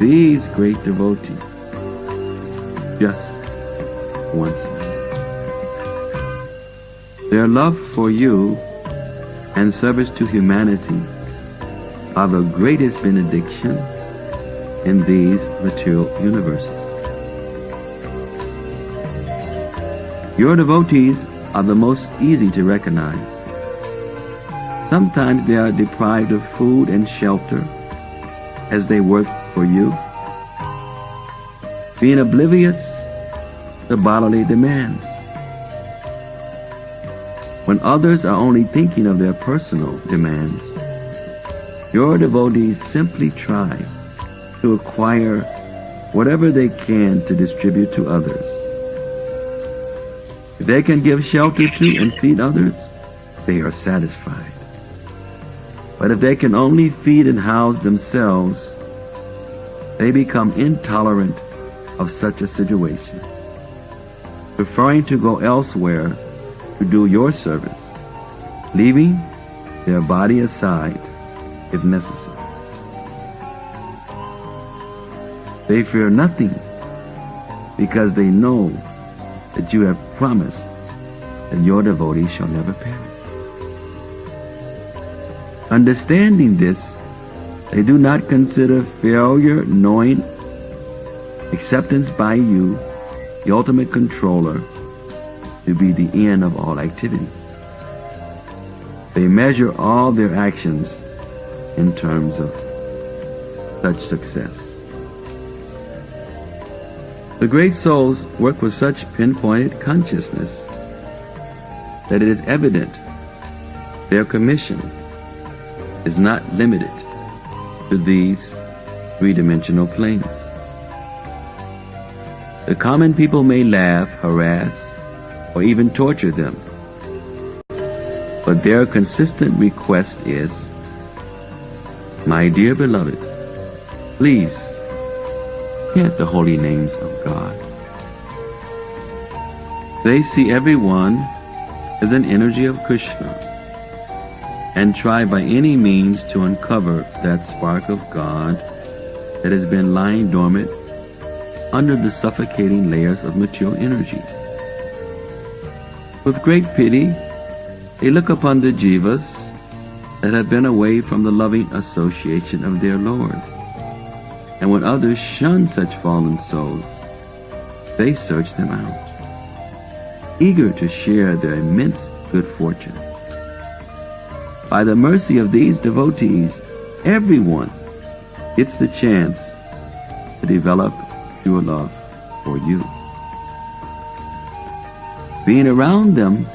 these great devotees just once more. Their love for you and service to humanity are the greatest benediction in these material universes. Your devotees are the most easy to recognize. Sometimes they are deprived of food and shelter as they work for you, being oblivious to bodily demands. When others are only thinking of their personal demands, your devotees simply try to acquire whatever they can to distribute to others. If they can give shelter to and feed others, they are satisfied. But if they can only feed and house themselves, they become intolerant of such a situation, preferring to go elsewhere to do your service, leaving their body aside if necessary. They fear nothing because they know that you have promised that your devotees shall never perish. Understanding this, they do not consider failure, knowing acceptance by you, the ultimate controller, to be the end of all activity. They measure all their actions in terms of such success. The great souls work with such pinpointed consciousness that it is evident their commission is not limited to these three-dimensional planes. The common people may laugh, harass, or even torture them, but their consistent request is, "My dear beloved, please chant the holy names of God." They see everyone as an energy of Krishna and try by any means to uncover that spark of God that has been lying dormant under the suffocating layers of material energy. With great pity, they look upon the jivas that have been away from the loving association of their Lord. And when others shun such fallen souls, they search them out, eager to share their immense good fortune. By the mercy of these devotees, everyone gets the chance to develop pure love for you. Being around them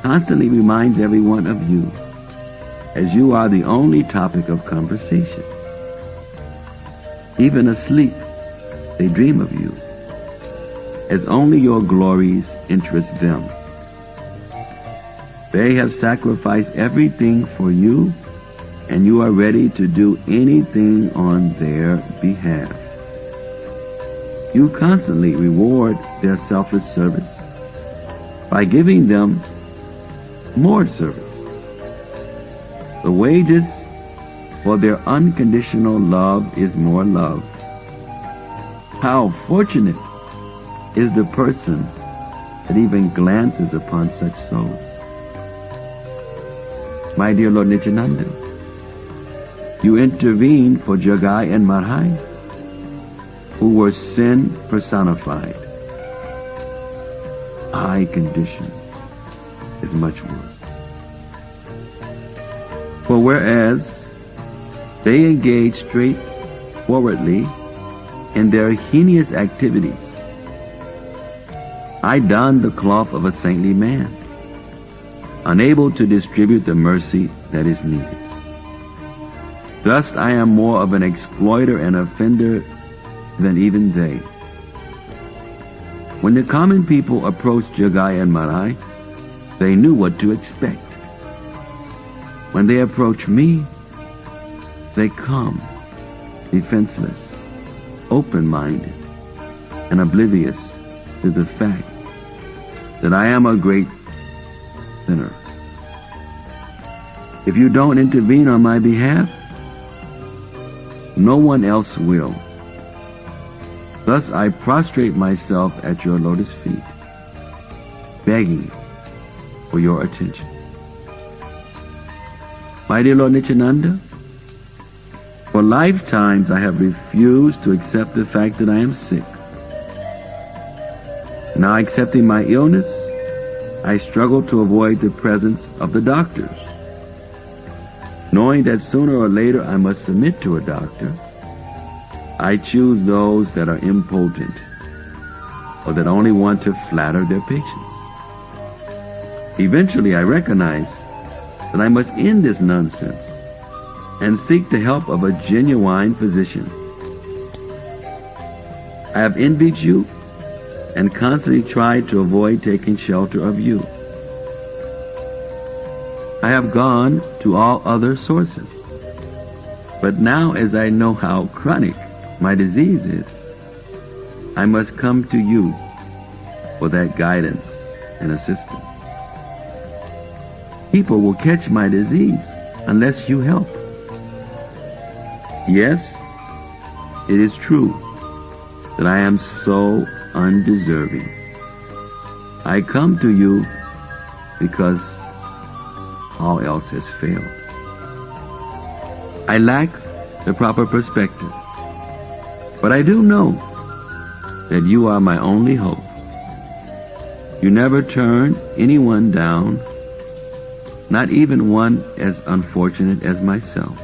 constantly reminds everyone of you, as you are the only topic of conversation. Even asleep, they dream of you, as only your glories interest them. They have sacrificed everything for you, and you are ready to do anything on their behalf. You constantly reward their selfless service by giving them more service. The wages for their unconditional love is more love. How fortunate is the person that even glances upon such souls. My dear Lord Nityananda, you intervened for Jagai and Marhai, who were sin personified. My condition is much worse. For whereas they engage straightforwardly in their heinous activities, I don the cloth of a saintly man, unable to distribute the mercy that is needed. Thus I am more of an exploiter and offender than even they. When the common people approached Jagai and Marai, they knew what to expect. When they approach me, they come defenseless, open-minded, and oblivious to the fact that I am a great sinner. If you don't intervene on my behalf, no one else will. Thus I prostrate myself at your lotus feet, begging for your attention. My dear Lord Nityananda, for lifetimes I have refused to accept the fact that I am sick. Now accepting my illness, I struggle to avoid the presence of the doctors. Knowing that sooner or later I must submit to a doctor, I choose those that are impotent or that only want to flatter their patients. Eventually I recognize that I must end this nonsense and seek the help of a genuine physician. I have envied you and constantly tried to avoid taking shelter of you. I have gone to all other sources, but now as I know how chronic my disease is, I must come to you for that guidance and assistance. People will catch my disease unless you help. Yes, it is true that I am so undeserving. I come to you because all else has failed. I lack the proper perspective, but I do know that you are my only hope. You never turn anyone down, not even one as unfortunate as myself.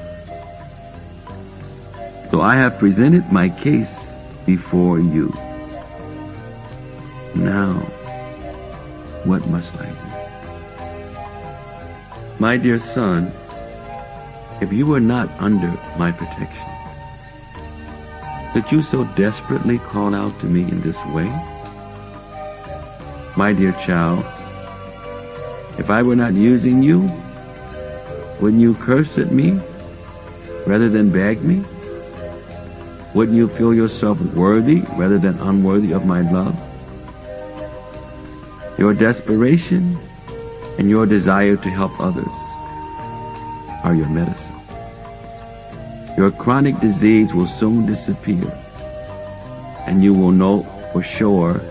So I have presented my case before you. Now, what must I do? My dear son, if you were not under my protection, did you so desperately call out to me in this way? My dear child, if I were not using you, wouldn't you curse at me rather than beg me? Wouldn't you feel yourself worthy rather than unworthy of my love? Your desperation and your desire to help others are your medicine. Your chronic disease will soon disappear, and you will know for sure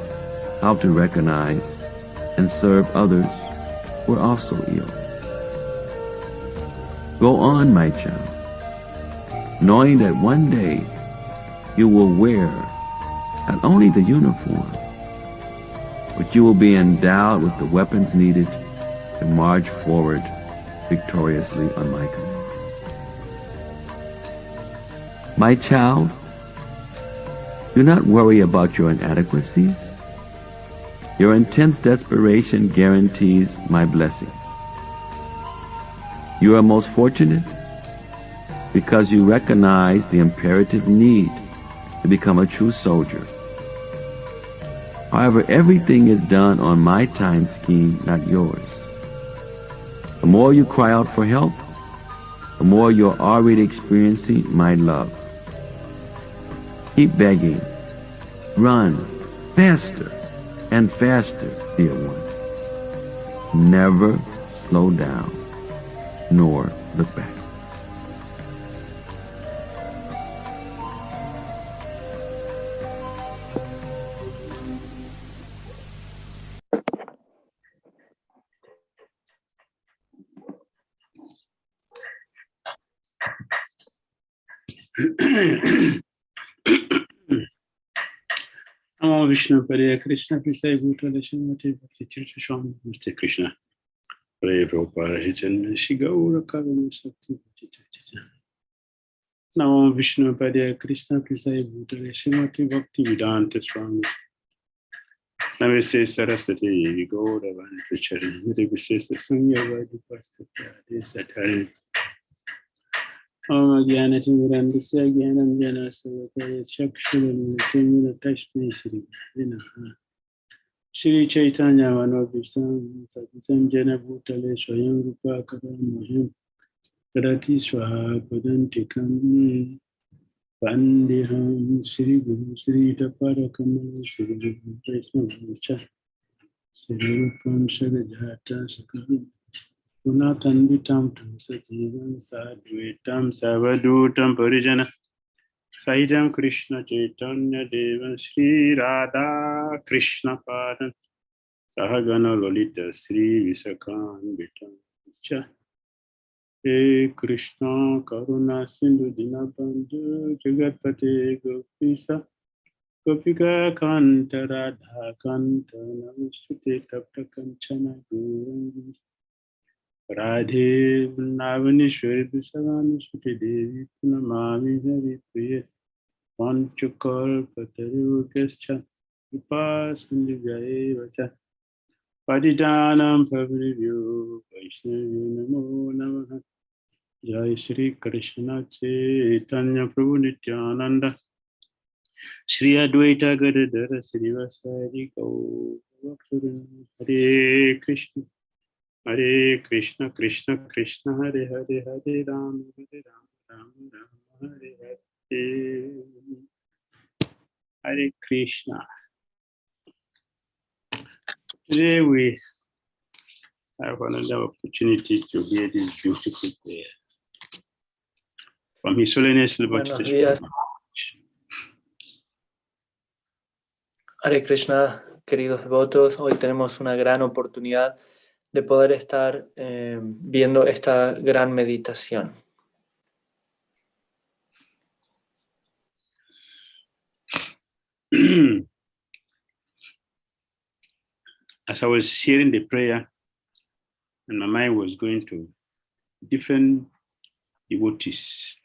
how to recognize and serve others who are also ill. Go on, my child, knowing that one day you will wear not only the uniform, but you will be endowed with the weapons needed to march forward victoriously on my command. My child, do not worry about your inadequacies. Your intense desperation guarantees my blessing. You are most fortunate because you recognize the imperative need to become a true soldier. However, everything is done on my time scheme, not yours. The more you cry out for help, the more you're already experiencing my love. Keep begging. Run faster and faster, dear one. Never slow down, nor look back. Namo Vishnu Padaya Krishna Prasaya Bhutale Srimati Bhakti Tirtha Swami Namaste Krishna Hare Prabhupada Chaitanya Shri Gaura Karuna Sakti Bhakti Tirtha Namo Vishnu Padaya Krishna Prasaya Bhutale Srimati Bhakti Vedanta Swami Namaste Saraswati Gaura Vanta Charan Hare Visesa Sangha Vadi Pastata Desatari Om Jnana Timurandasya Jnanam Jana Savakaya Chakshuranitimuna Tashmi Shri Vinaha Shri Chaitanya Manobhisam Sakitam Jana Bhutale Swayam Rupa Kadam Mahim Karati Swaha Padantikam Pandiham Shri Guru Shri Taparakamala Shri Guru Vaisnavacha Shri Rupam Sarajata Sakaram Punatanditam Tam Sajivam Sadhuitam Savadutam Parijana Sahitam Krishna Chaitanya Devan Sri Radha Krishna Padan Sahagana Lolita Sri Visakan Vitam He Krishna Karuna Sindhu Dinabandhu Jagatpate Gopisa Gopika Kanta Radha Kanta Namastute Tapta Kanchana Guranga Radhe Vrindavaneshwari Visavani Devi Punamami Hari Priya Panchakalpatarugastha Kripa Sindhyaeva Patitanam Pavanebhyo Vaishnavyo Namo Namaha Jai Shri Krishna Chaitanya Prabhu Nityananda Shri Advaita Gadadhara Srivasari Gauravaranga Hare Krishna Hare Krishna Krishna Krishna Hare Hare Hare Rama Rama Rama Hare Hare Hare Krishna. Today we have another opportunity to hear this beautiful prayer from His Holiness Buenos días. Hare Krishna, queridos devotos. Hoy tenemos una gran oportunidad de poder estar viendo esta gran meditación. As I was hearing the prayer, and my mind was going to different devotees.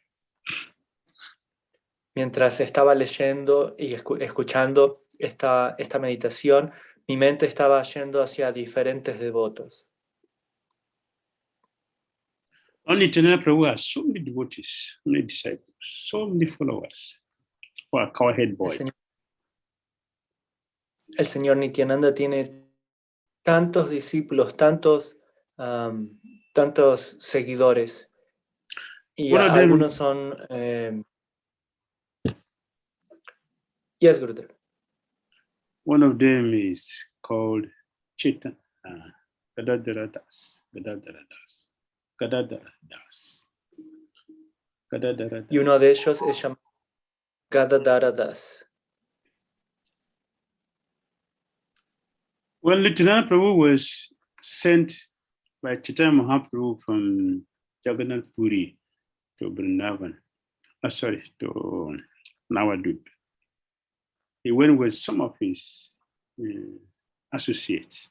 Mientras estaba leyendo y escuchando esta meditación, mi mente estaba yendo hacia diferentes devotos. Only Chaitanya Prabhu has so many devotees, so many disciples, so many followers for a cowhead boy. El Señor Nityananda tiene tantos discípulos, tantos seguidores, y algunos son yes, Gurudev. One of them is called Chaitanya Gadadhara Das. Y uno de ellos es llamado Gadadhara Das. When Chaitanya Prabhu was sent by Chaitanya Mahaprabhu from Jagannath Puri to Vrindavan, to Navadvip, he went with some of his associates.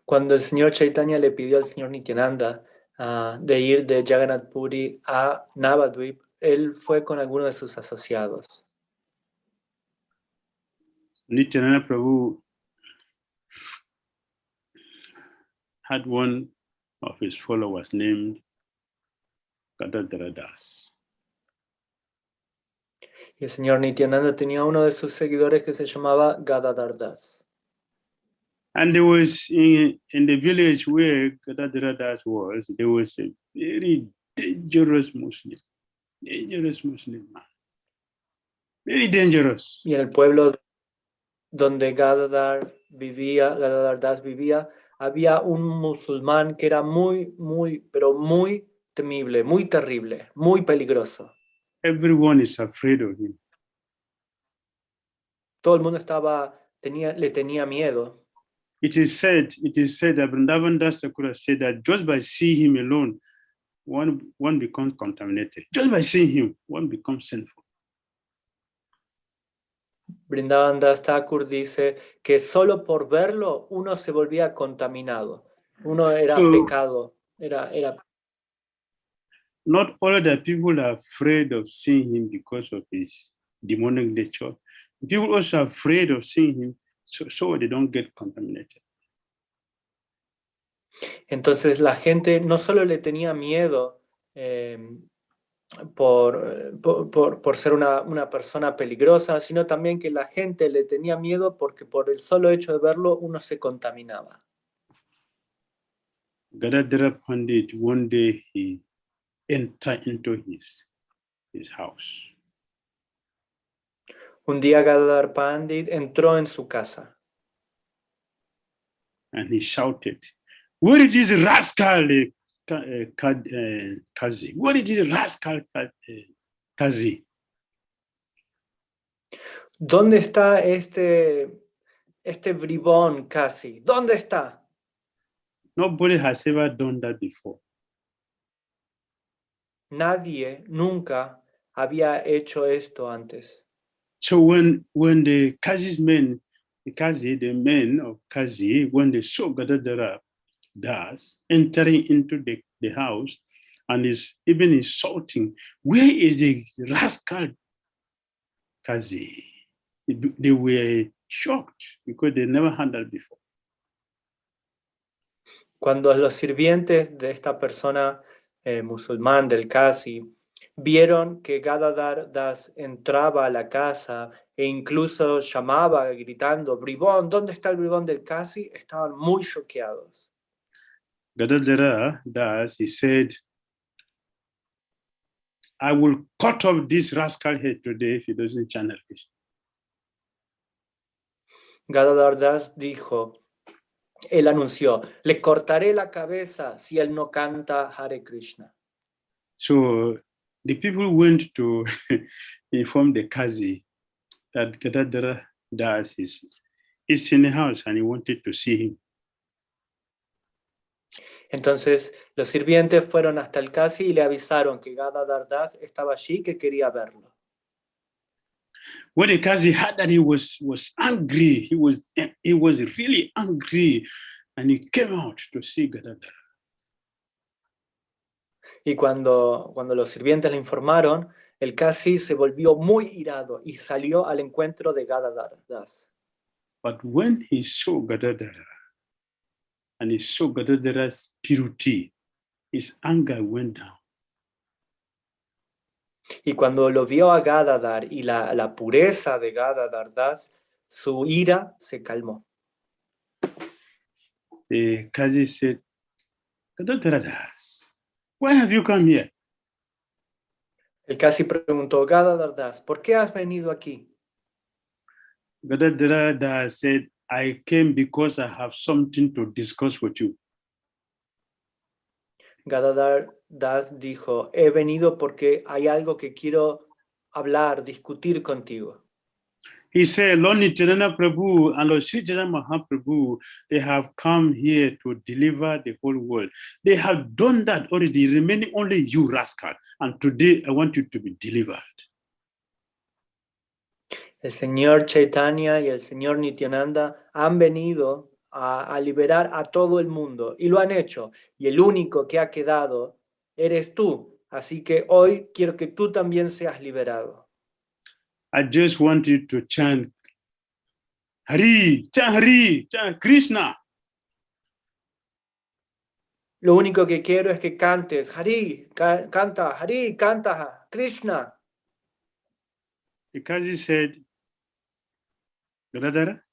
Cuando el señor Chaitanya le pidió al señor Nityananda de ir de Jagannath Puri a Navadvip, él fue con algunos de sus asociados. Nityananda Prabhu had one of his followers named Gadadhara Das. Y el señor Nityananda tenía uno de sus seguidores que se llamaba Gadadhara Das. And there was in the village where Gadadhara Das was, there was a very dangerous Muslim man. Very dangerous. Y en el pueblo donde Gadadhara Das vivía, había un musulmán que era pero muy temible, muy terrible, muy peligroso. Everyone is afraid of him. Todo el mundo le tenía miedo. It is said that Vrindavan Das Thakur said that just by seeing him alone, one becomes contaminated. Just by seeing him, one becomes sinful. Vrindavan Das Thakur dice que solo por verlo uno se volvía contaminado. Uno era pecado. Era. Not all the people are afraid of seeing him because of his demonic nature. People also are afraid of seeing him so they don't get contaminated. Entonces la gente no solo le tenía miedo por ser una persona peligrosa, sino también que la gente le tenía miedo porque por el solo hecho de verlo uno se contaminaba. Gadadhara Pandit, one day he entered into his house. Un día Gadadhara Pandit entró en su casa. And he shouted, "Where is this rascal 𝐾𝐻. What is this rascal 𝐾𝐻? ¿Dónde está este bribón casi? ¿Dónde está? Nobody has ever done that before. Nadie nunca había hecho esto antes. So when the 𝐾𝐻's men, the men of 𝐾𝐻, when they saw Gadadhara Das entering into the house and is even insulting, where is the rascal 𝐾𝐻? They were shocked because they never had that before. Cuando los sirvientes de esta persona musulmán del 𝐾𝐻 vieron que Gadadhar Das entraba a la casa e incluso llamaba gritando, bribón, ¿dónde está el bribón del 𝐾𝐻? Estaban muy choqueados. Gadadhara Das, he said, I will cut off this rascal head today if he doesn't channel Krishna. Gadadhar Das dijo, él anunció, le cortaré la cabeza si él no canta Hare Krishna. So the people went to inform the 𝐾𝐻 that Gadadhara Das is in the house and he wanted to see him. Entonces los sirvientes fueron hasta el 𝐾𝐻 y le avisaron que Gadadhar Das estaba allí y que quería verlo. When the 𝐾𝐻 heard that, he was angry. He was really angry, and he came out to see Gadadhara. Y cuando los sirvientes le informaron, el 𝐾𝐻 se volvió muy irado y salió al encuentro de Gadadhar Das. But when he saw Gadadhara, and he saw Gadadhara's purity, his anger went down. Y cuando lo vio a Gadadhar y la pureza de Gadadhar Das, su ira se calmó. The 𝐾𝐻 said, Gadadhara Das, why have you come here? El 𝐾𝐻 preguntó, Gadadhar Das, ¿por qué has venido aquí? Gadadhara Das said, I came because I have something to discuss with you. Gadadhar Das dijo, he venido porque hay algo que quiero hablar, discutir contigo. He said, Lord Nityananda Prabhu and Lord Sri Chaitanya Mahaprabhu, they have come here to deliver the whole world. They have done that already, remaining only you, rascal. And today I want you to be delivered. El señor Chaitanya y el señor Nityananda han venido a liberar a todo el mundo y lo han hecho. Y el único que ha quedado eres tú. Así que hoy quiero que tú también seas liberado. I just want you to chant Hari, chant Krishna. Lo único que quiero es que cantes Hari, canta Krishna. Because he said, Gadadhara,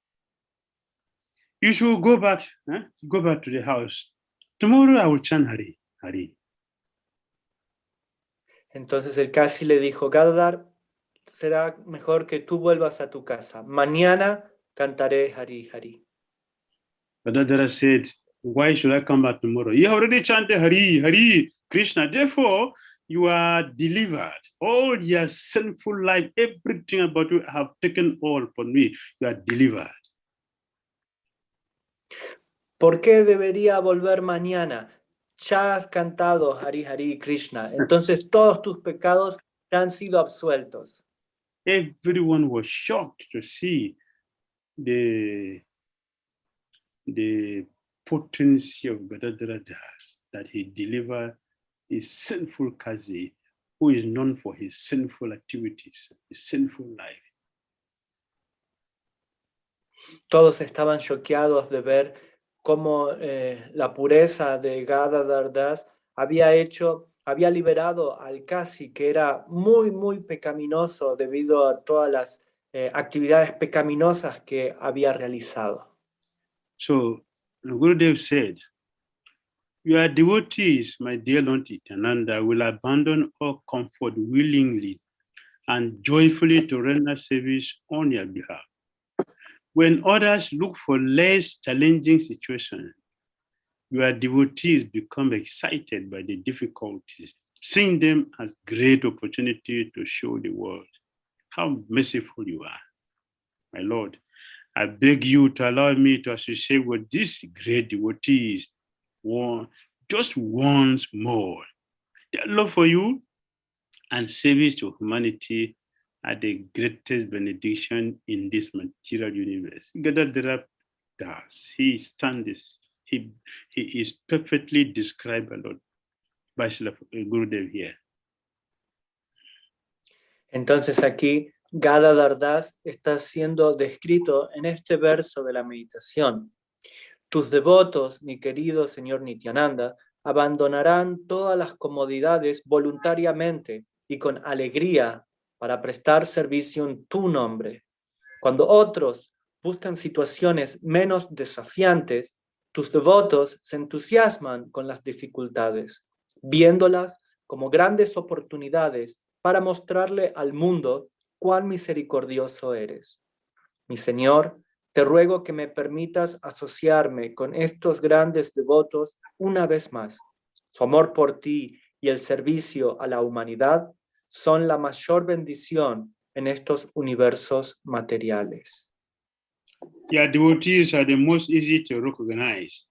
you should go back to the house. Tomorrow I will chant Hari, Hari. Entonces el 𝐾𝐻 le dijo, Gadadhar, será mejor que tú vuelvas a tu casa. Mañana cantaré Hari, Hari. Gadadhara said, why should I come back tomorrow? You already chanted Hari, Hari, Krishna. Therefore, you are delivered. All your sinful life, everything about you, I have taken all from me. You are delivered. ¿Por qué debería volver mañana? Ya has cantado Hari, Hari, Krishna. Entonces todos tus pecados ya han sido absueltos. Everyone was shocked to see the potency of Gadadhara Das, that he delivered his sinful 𝐾𝐻, who is known for his sinful activities, his sinful life. Todos estaban choqueados de ver cómo la pureza de Gadadhar Das había liberado al 𝐾𝐻, que era muy, muy pecaminoso debido a todas las actividades pecaminosas que había realizado. So Gurudev said, your devotees, my dear Lord Nityananda, will abandon all comfort willingly and joyfully to render service on your behalf. When others look for less challenging situations, your devotees become excited by the difficulties, seeing them as great opportunity to show the world how merciful you are. My Lord, I beg you to allow me to associate with these great devotees just once more. Their love for you and service to humanity are the greatest benediction in this material universe. Dhira does. He stands. He is perfectly described by Gurudev here. Entonces aquí Gadadhar Das está siendo descrito en este verso de la meditación. Tus devotos, mi querido señor Nityananda, abandonarán todas las comodidades voluntariamente y con alegría para prestar servicio en tu nombre. Cuando otros buscan situaciones menos desafiantes, tus devotos se entusiasman con las dificultades, viéndolas como grandes oportunidades para mostrarle al mundo cuán misericordioso eres. Mi Señor, te ruego que me permitas asociarme con estos grandes devotos una vez más. Su amor por ti y el servicio a la humanidad son la mayor bendición en estos universos materiales. Your devotees are the most easy to recognize.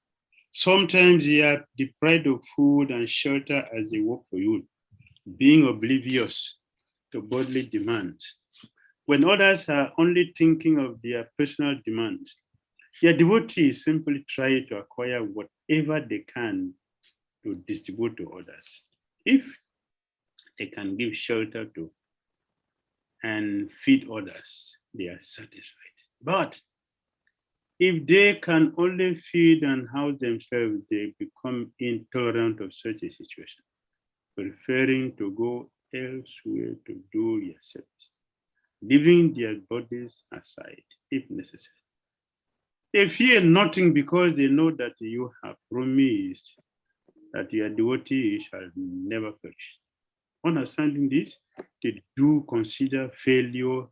Sometimes they are deprived of food and shelter as they work for you, being oblivious to bodily demands. When others are only thinking of their personal demands, your devotees simply try to acquire whatever they can to distribute to others. If they can give shelter to and feed others, they are satisfied. But if they can only feed and house themselves, they become intolerant of such a situation, preferring to go elsewhere to do your service, leaving their bodies aside if necessary. They fear nothing because they know that you have promised that your devotee shall never perish. Understanding this, they do consider failure.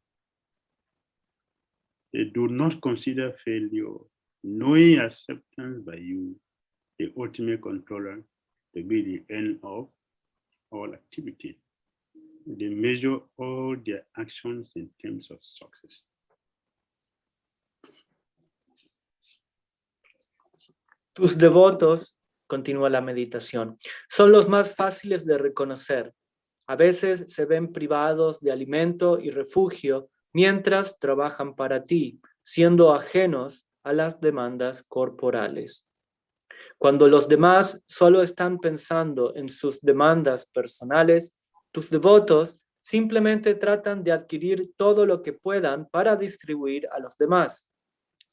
They do not consider failure, knowing acceptance by you, the ultimate controller, to be the end of all activity. They measure all their actions in terms of success. Tus devotos, continúa la meditación, son los más fáciles de reconocer. A veces se ven privados de alimento y refugio mientras trabajan para ti, siendo ajenos a las demandas corporales. Cuando los demás solo están pensando en sus demandas personales, tus devotos simplemente tratan de adquirir todo lo que puedan para distribuir a los demás.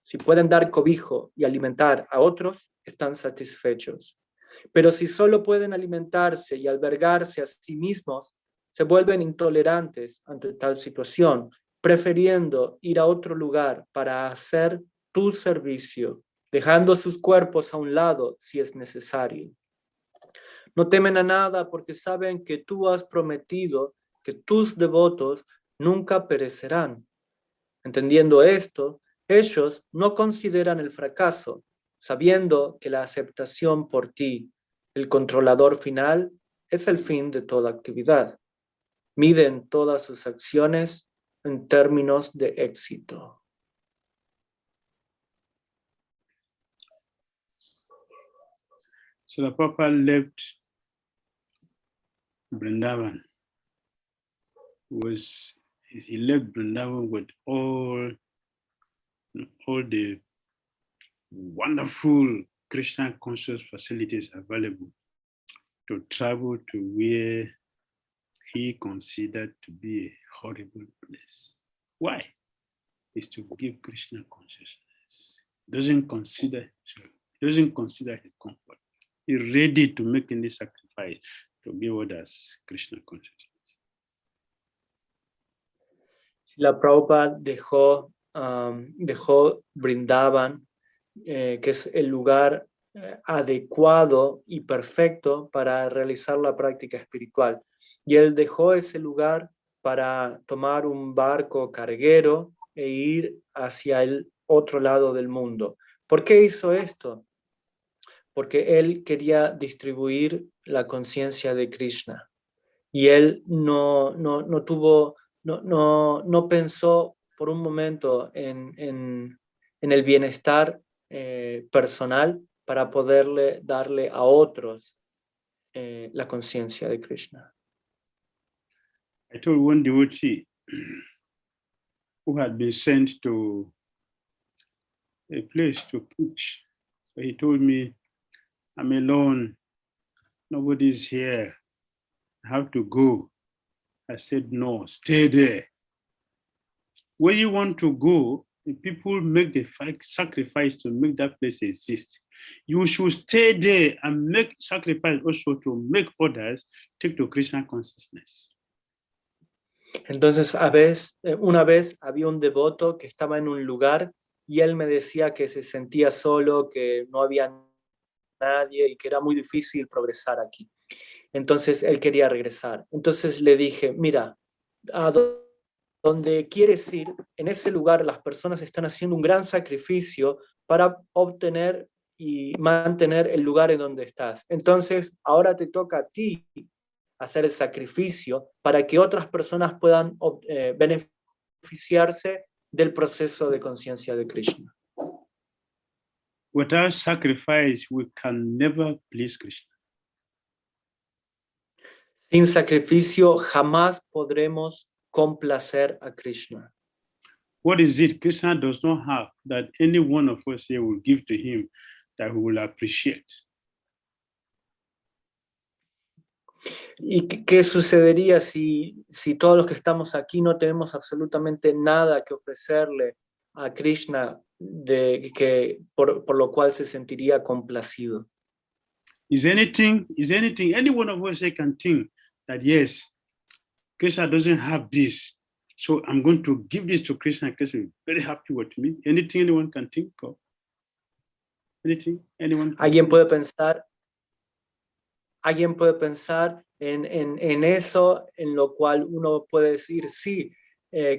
Si pueden dar cobijo y alimentar a otros, están satisfechos. Pero si solo pueden alimentarse y albergarse a sí mismos, se vuelven intolerantes ante tal situación, prefiriendo ir a otro lugar para hacer tu servicio, dejando sus cuerpos a un lado si es necesario. No temen a nada porque saben que tú has prometido que tus devotos nunca perecerán. Entendiendo esto, ellos no consideran el fracaso, sabiendo que la aceptación por ti, el controlador final, es el fin de toda actividad. Miden todas sus acciones en términos de éxito. So the Papa left Vrindavan. He left Vrindavan with all the wonderful Krishna conscious facilities available to travel to where he considered to be a horrible place. Why? Is to give Krishna consciousness. Doesn't consider his comfort. He's ready to make any sacrifice to give others Krishna consciousness. La Prabhupada dejó Vrindavan, que es el lugar adecuado y perfecto para realizar la práctica espiritual. Y él dejó ese lugar para tomar un barco carguero e ir hacia el otro lado del mundo. ¿Por qué hizo esto? porque él quería distribuir la conciencia de Krishna. Y él no pensó por un momento en el bienestar personal para poderle darle a otros la conciencia de Krishna. I told one devotee who had been sent to a place to preach. So he told me, I'm alone, nobody's here, I have to go. I said, no, stay there. Where you want to go, the people make the sacrifice to make that place exist. You should stay there and make sacrifice also to make others take to Krishna consciousness. Entonces, una vez había un devoto que estaba en un lugar y él me decía que se sentía solo, que no había nadie y que era muy difícil progresar aquí. Entonces, él quería regresar. Entonces le dije, mira, a donde quieres ir, en ese lugar las personas están haciendo un gran sacrificio para obtener y mantener el lugar en donde estás. Entonces, ahora te toca a ti hacer el sacrificio para que otras personas puedan beneficiarse del proceso de conciencia de Krishna. Without sacrifice, we can never please Krishna. Sin sacrificio jamás podremos complacer a Krishna. What is it Krishna does not have that any one of us here will give to him that we will appreciate? ¿Y qué sucedería si todos los que estamos aquí no tenemos absolutamente nada que ofrecerle a Krishna por lo cual se sentiría complacido? Is anything, any one of us here can think that yes, Krishna doesn't have this, so I'm going to give this to Krishna, Krishna will be very happy with me. Anything anyone can think of? Anything anyone? ¿Alguien puede pensar en eso, en lo cual uno puede decir, sí,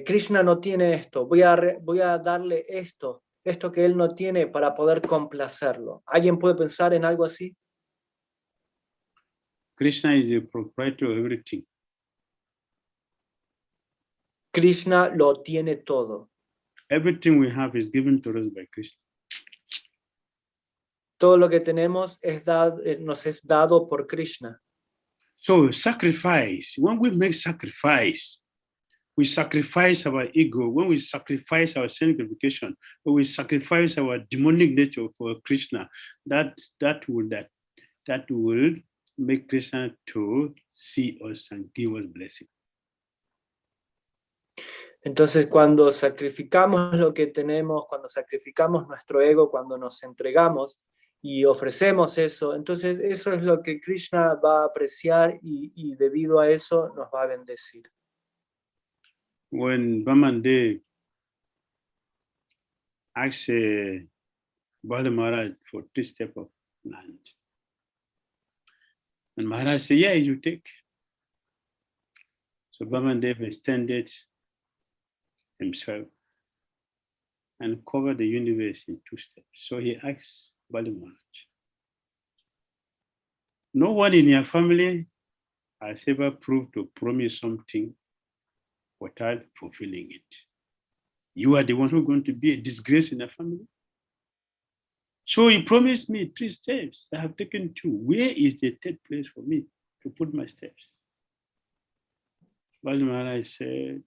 Krishna no tiene esto, voy a darle esto que él no tiene para poder complacerlo? ¿Alguien puede pensar en algo así? Krishna is the proprietor of everything. Krishna lo tiene todo. Everything we have is given to us by Krishna. Todo lo que tenemos nos es dado por Krishna. So sacrifice, when we make sacrifice, we sacrifice our ego. When we sacrifice our sanctification, when we sacrifice our demonic nature for Krishna, that will make Krishna to see us and give us blessing. Entonces, cuando sacrificamos lo que tenemos, cuando sacrificamos nuestro ego, cuando nos entregamos y ofrecemos eso, entonces eso es lo que Krishna va a apreciar y debido a eso nos va a bendecir. When Brahmandev asked Bali Maharaj for 3 steps of land, and Maharaj said, yeah, you take. So Brahmandev extended himself and covered the universe in 2 steps. So he asked Bali Maharaj, no one in your family has ever proved to promise something without fulfilling it. You are the one who's going to be a disgrace in the family. So he promised me 3 steps. I have taken 2. Where is the 3rd place for me to put my steps? Bali Maharaj said,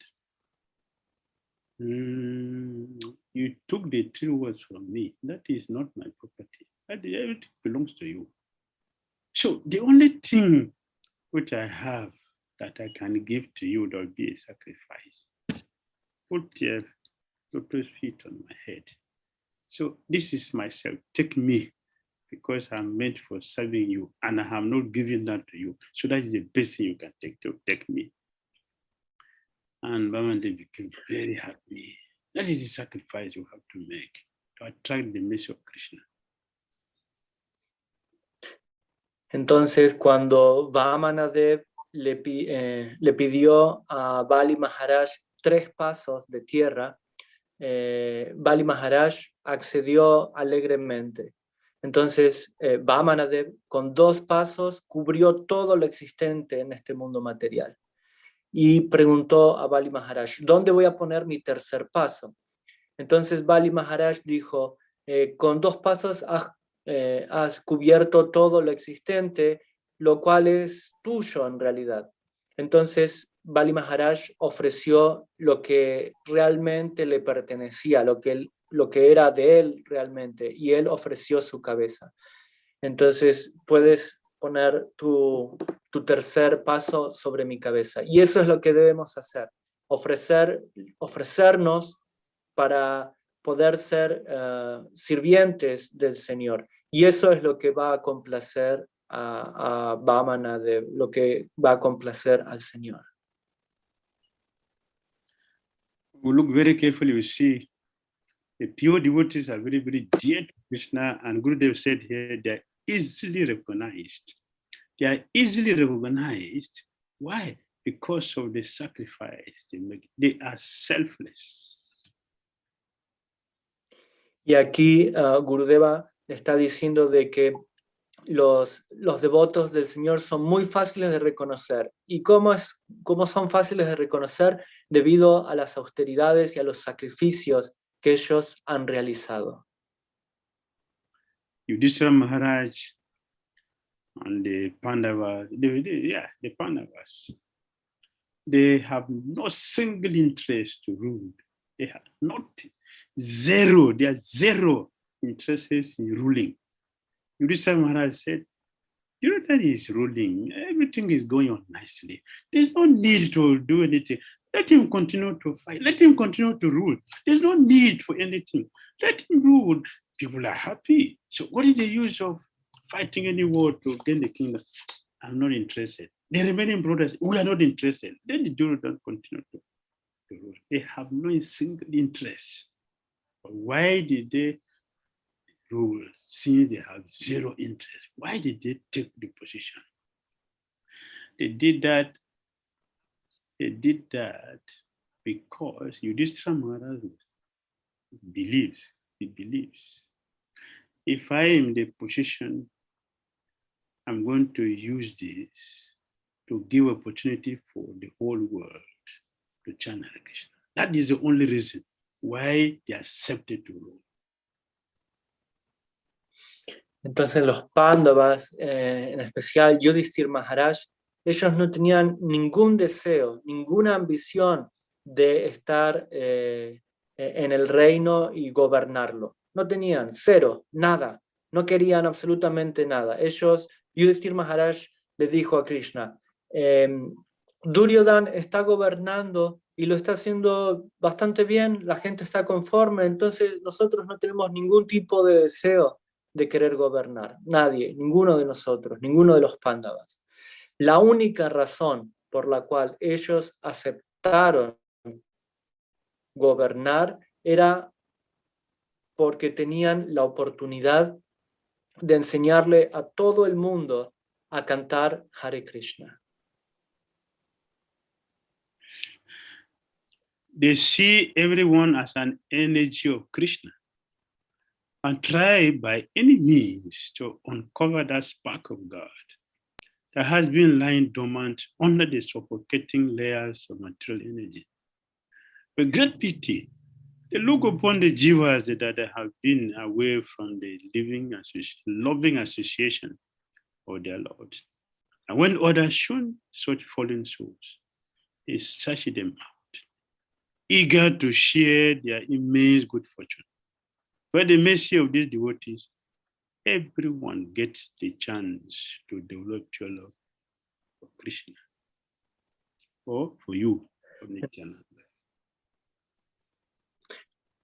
you took the 3 words from me. That is not my property. Everything belongs to you. So the only thing which I have that I can give to you, that will be a sacrifice. Put your lotus feet on my head. So this is myself. Take me, because I'm meant for serving you, and I have not given that to you. So that is the best thing you can take, to take me. And Brahmandev became very happy. That is the sacrifice you have to make to attract the mercy of Krishna. Entonces, cuando Vamanadev le pidió a Bali Maharaj 3 pasos de tierra, Bali Maharaj accedió alegremente. Entonces, Vamanadev con 2 pasos cubrió todo lo existente en este mundo material. Y preguntó a Bali Maharaj, ¿dónde voy a poner mi tercer paso? Entonces Bali Maharaj dijo, con 2 pasos has cubierto todo lo existente, lo cual es tuyo en realidad. Entonces Bali Maharaj ofreció lo que realmente le pertenecía, lo que era de él realmente, y él ofreció su cabeza. Entonces puedes poner tu tercer paso sobre mi cabeza. Y eso es lo que debemos hacer, ofrecernos para poder ser sirvientes del Señor. Y eso es lo que va a complacer a Vamanadev, lo que va a complacer al Señor. We look very carefully, we see the pure devotees are very, very dear to Krishna, and Gurudev said here they are easily recognized. They are easily recognized. Why? Because of the sacrifice they make. They are selfless. Y aquí Gurudeva está diciendo de que los devotos del Señor son muy fáciles de reconocer. ¿Y cómo son fáciles de reconocer? Debido a las austeridades y a los sacrificios que ellos han realizado. Yudhishthira Maharaj and the Pandavas, the Pandavas, they have no single interest to rule. They have zero interests in ruling. Yudhishthira Maharaj said, Tirtha is ruling, everything is going on nicely. There's no need to do anything. Let him continue to fight. Let him continue to rule. There's no need for anything. Let him rule. People are happy. So what is the use of fighting any war to gain the kingdom? I'm not interested. The remaining brothers, we are not interested. Then the Dhira don't continue to rule. They have no single interest. But why did they rule since they have zero interest? Why did they take the position? They did that because Yudhishthira Maharaj believes, if I am in the position, I'm going to use this to give opportunity for the whole world to chant Hare Krishna. That is the only reason why they accepted to rule. Entonces los Pandavas, en especial Yudhishthira Maharaj, ellos no tenían ningún deseo, ninguna ambición de estar en el reino y gobernarlo. No tenían, cero, nada. No querían absolutamente nada. Yudhishthira Maharaj le dijo a Krishna, Duryodhana está gobernando y lo está haciendo bastante bien, la gente está conforme, entonces nosotros no tenemos ningún tipo de deseo de querer gobernar. Nadie, ninguno de nosotros, ninguno de los Pandavas. La única razón por la cual ellos aceptaron gobernar era porque tenían la oportunidad de enseñarle a todo el mundo a cantar Hare Krishna. They see everyone as an energy of Krishna and try by any means to uncover that spark of God that has been lying dormant under the suffocating layers of material energy. With great pity, they look upon the jivas that have been away from the loving association of their Lord. And when others shown such fallen souls, they search them out, eager to share their immense good fortune. By the mercy of these devotees, everyone gets the chance to develop your love for Krishna or for you.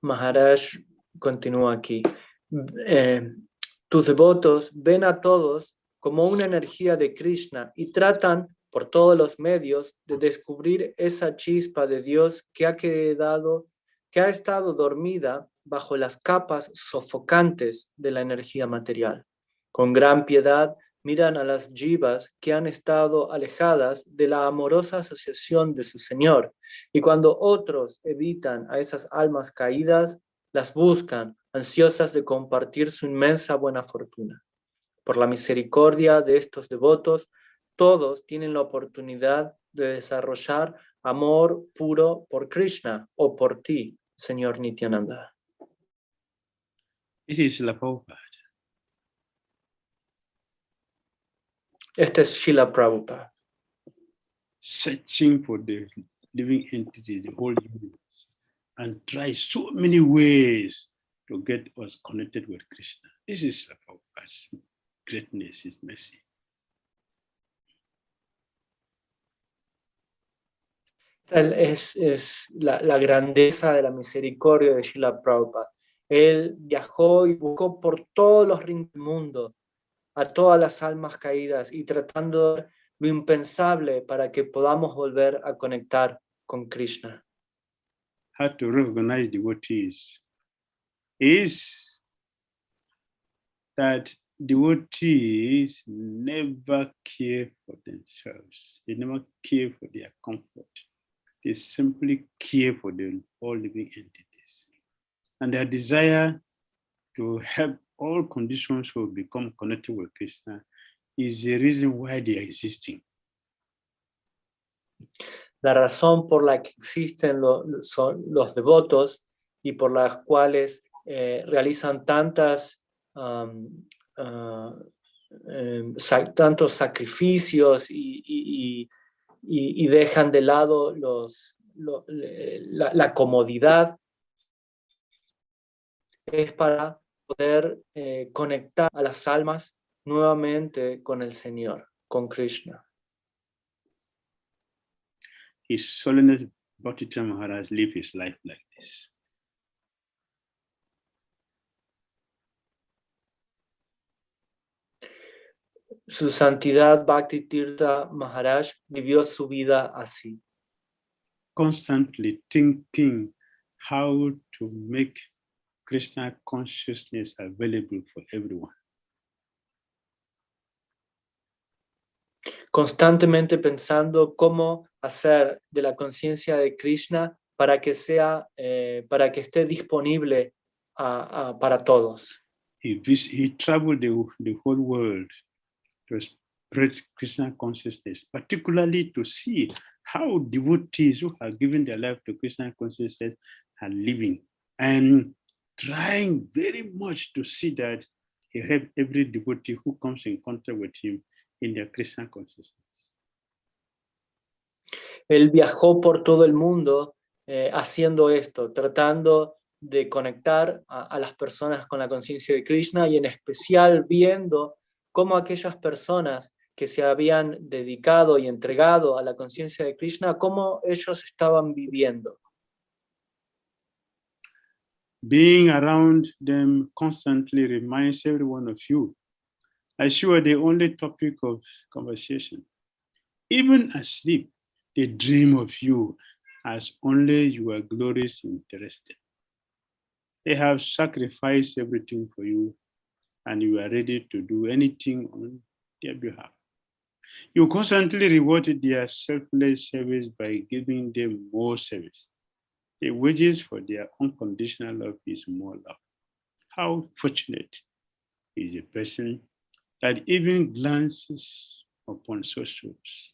Maharaj continúa aquí. Tus devotos ven a todos como una energía de Krishna y tratan por todos los medios de descubrir esa chispa de Dios que ha estado dormida bajo las capas sofocantes de la energía material. Con gran piedad miran a las jivas que han estado alejadas de la amorosa asociación de su Señor, y cuando otros evitan a esas almas caídas, las buscan ansiosas de compartir su inmensa buena fortuna. Por la misericordia de estos devotos, todos tienen la oportunidad de desarrollar amor puro por Krishna o por ti, Señor Nityananda. This is Srila Prabhupada. Este es Srila Prabhupada. Searching for the living entity, the whole universe, and try so many ways to get us connected with Krishna. This is Srila Prabhupada's greatness, his mercy. Es la grandeza de la misericordia de Srila Prabhupada. Él viajó y buscó por todos los rincones del mundo a todas las almas caídas y tratando lo impensable para que podamos volver a conectar con Krishna. How to recognize devotees is that devotees never care for themselves. They never care for their comfort. They simply care for the all living entities. And their desire to help all conditions who become connected with Krishna is the reason why they are existing. La razón por la que existen son los devotos y por las cuales realizan tantos sacrificios y dejan de lado la comodidad, es para poder conectar a las almas nuevamente con el Señor, con Krishna. His Holiness Bhakti Maharaj lived his life like this. Su Santidad Bhakti Tirtha Maharaj vivió su vida así. Constantly thinking how to make Krishna consciousness available for everyone. Constantemente pensando cómo hacer de la conciencia de Krishna para que esté disponible para todos. He traveled the whole world to spread Krishna consciousness, particularly to see how devotees who have given their life to Krishna consciousness are living, and trying very much to see that he helps every devotee who comes in contact with him in their Krishna consciousness. Él viajó por todo el mundo haciendo esto, tratando de conectar a las personas con la conciencia de Krishna y en especial viendo cómo aquellas personas que se habían dedicado y entregado a la conciencia de Krishna, cómo ellos estaban viviendo. Being around them constantly reminds every one of you as you are the only topic of conversation. Even asleep, they dream of you as only you are glorious and interested. They have sacrificed everything for you, and you are ready to do anything on their behalf. You constantly reward their selfless service by giving them more service. The wages for their unconditional love is more love. How fortunate is a person that even glances upon such souls.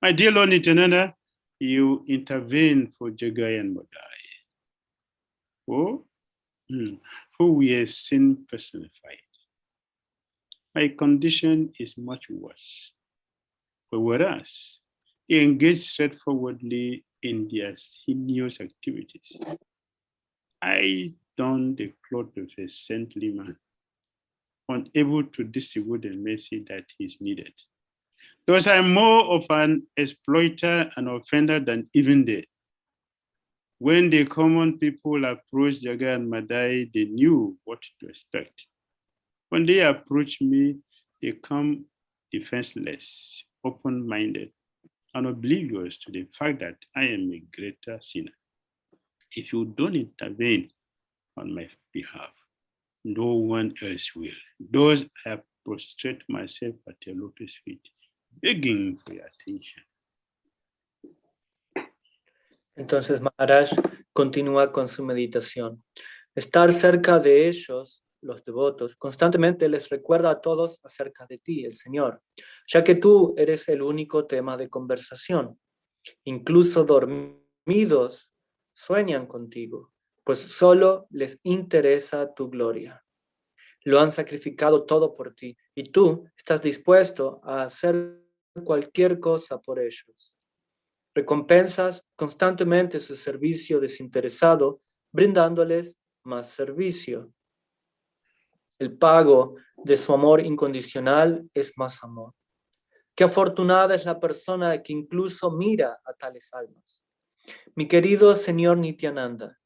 My dear Lord Nityananda, you intervene for Jagai and Madai, who were sin personified. My condition is much worse. But whereas they engage straightforwardly in their heinous activities, I don the cloth of a saintly man, unable to distribute the mercy that is needed. Thus I'm more of an exploiter and offender than even they. When the common people approached Jagai and Madai, they knew what to expect. When they approach me, they come defenseless, open-minded, and oblivious to the fact that I am a greater sinner. If you don't intervene on my behalf, no one else will. Thus I prostrate myself at your lotus feet, begging for your attention. Entonces Maharaj continúa con su meditación. Estar cerca de ellos, los devotos, constantemente les recuerda a todos acerca de ti, el Señor, ya que tú eres el único tema de conversación. Incluso dormidos sueñan contigo, pues solo les interesa tu gloria. Lo han sacrificado todo por ti y tú estás dispuesto a hacer cualquier cosa por ellos. Recompensas constantemente su servicio desinteresado, brindándoles más servicio. El pago de su amor incondicional es más amor. Qué afortunada es la persona que incluso mira a tales almas. Mi querido señor Nityananda,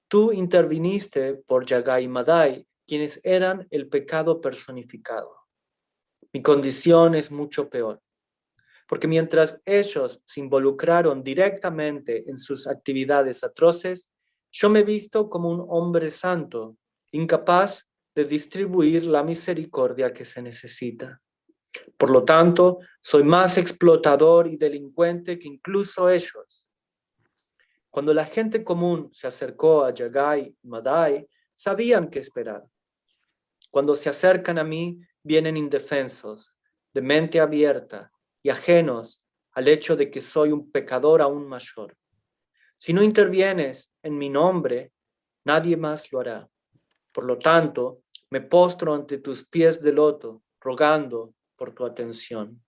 tú interviniste por 𝐤𝐬𝐢 y Madai, quienes eran el pecado personificado. Mi condición es mucho peor, porque mientras ellos se involucraron directamente en sus actividades atroces, yo me he visto como un hombre santo, incapaz de distribuir la misericordia que se necesita. Por lo tanto, soy más explotador y delincuente que incluso ellos. Cuando la gente común se acercó a 𝐤𝐬𝐢 y Madai, sabían qué esperar. Cuando se acercan a mí, vienen indefensos, de mente abierta y ajenos al hecho de que soy un pecador aún mayor. Si no intervienes en mi nombre, nadie más lo hará. Por lo tanto, me postro ante tus pies de loto, rogando por tu atención.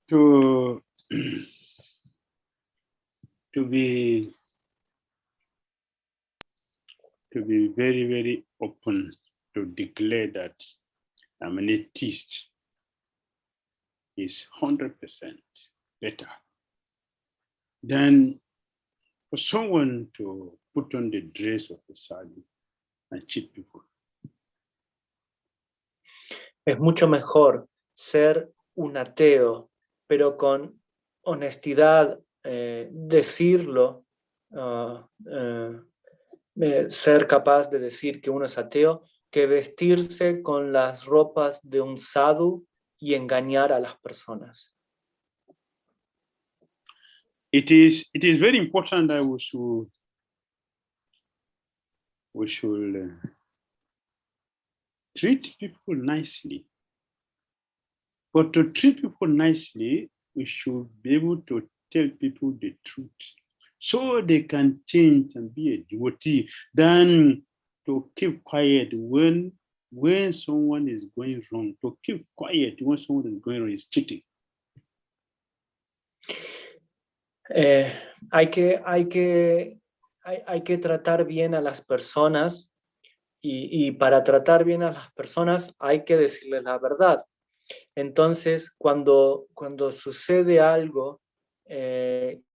To be very, very open to declare that I'm an atheist is 100% better than for someone to put on the dress of a sadhu and cheat people. Es mucho mejor ser un ateo, pero con honestidad decirlo, ser capaz de decir que uno es ateo, que vestirse con las ropas de un sadhu y engañar a las personas. It is very important that we should treat people nicely. But to treat people nicely, we should be able to tell people the truth so they can change and be a devotee than to keep quiet when someone is going wrong. To keep quiet when someone is going wrong is cheating. Hay que tratar bien a las personas y para tratar bien a las personas hay que decirles la verdad. Entonces, cuando sucede algo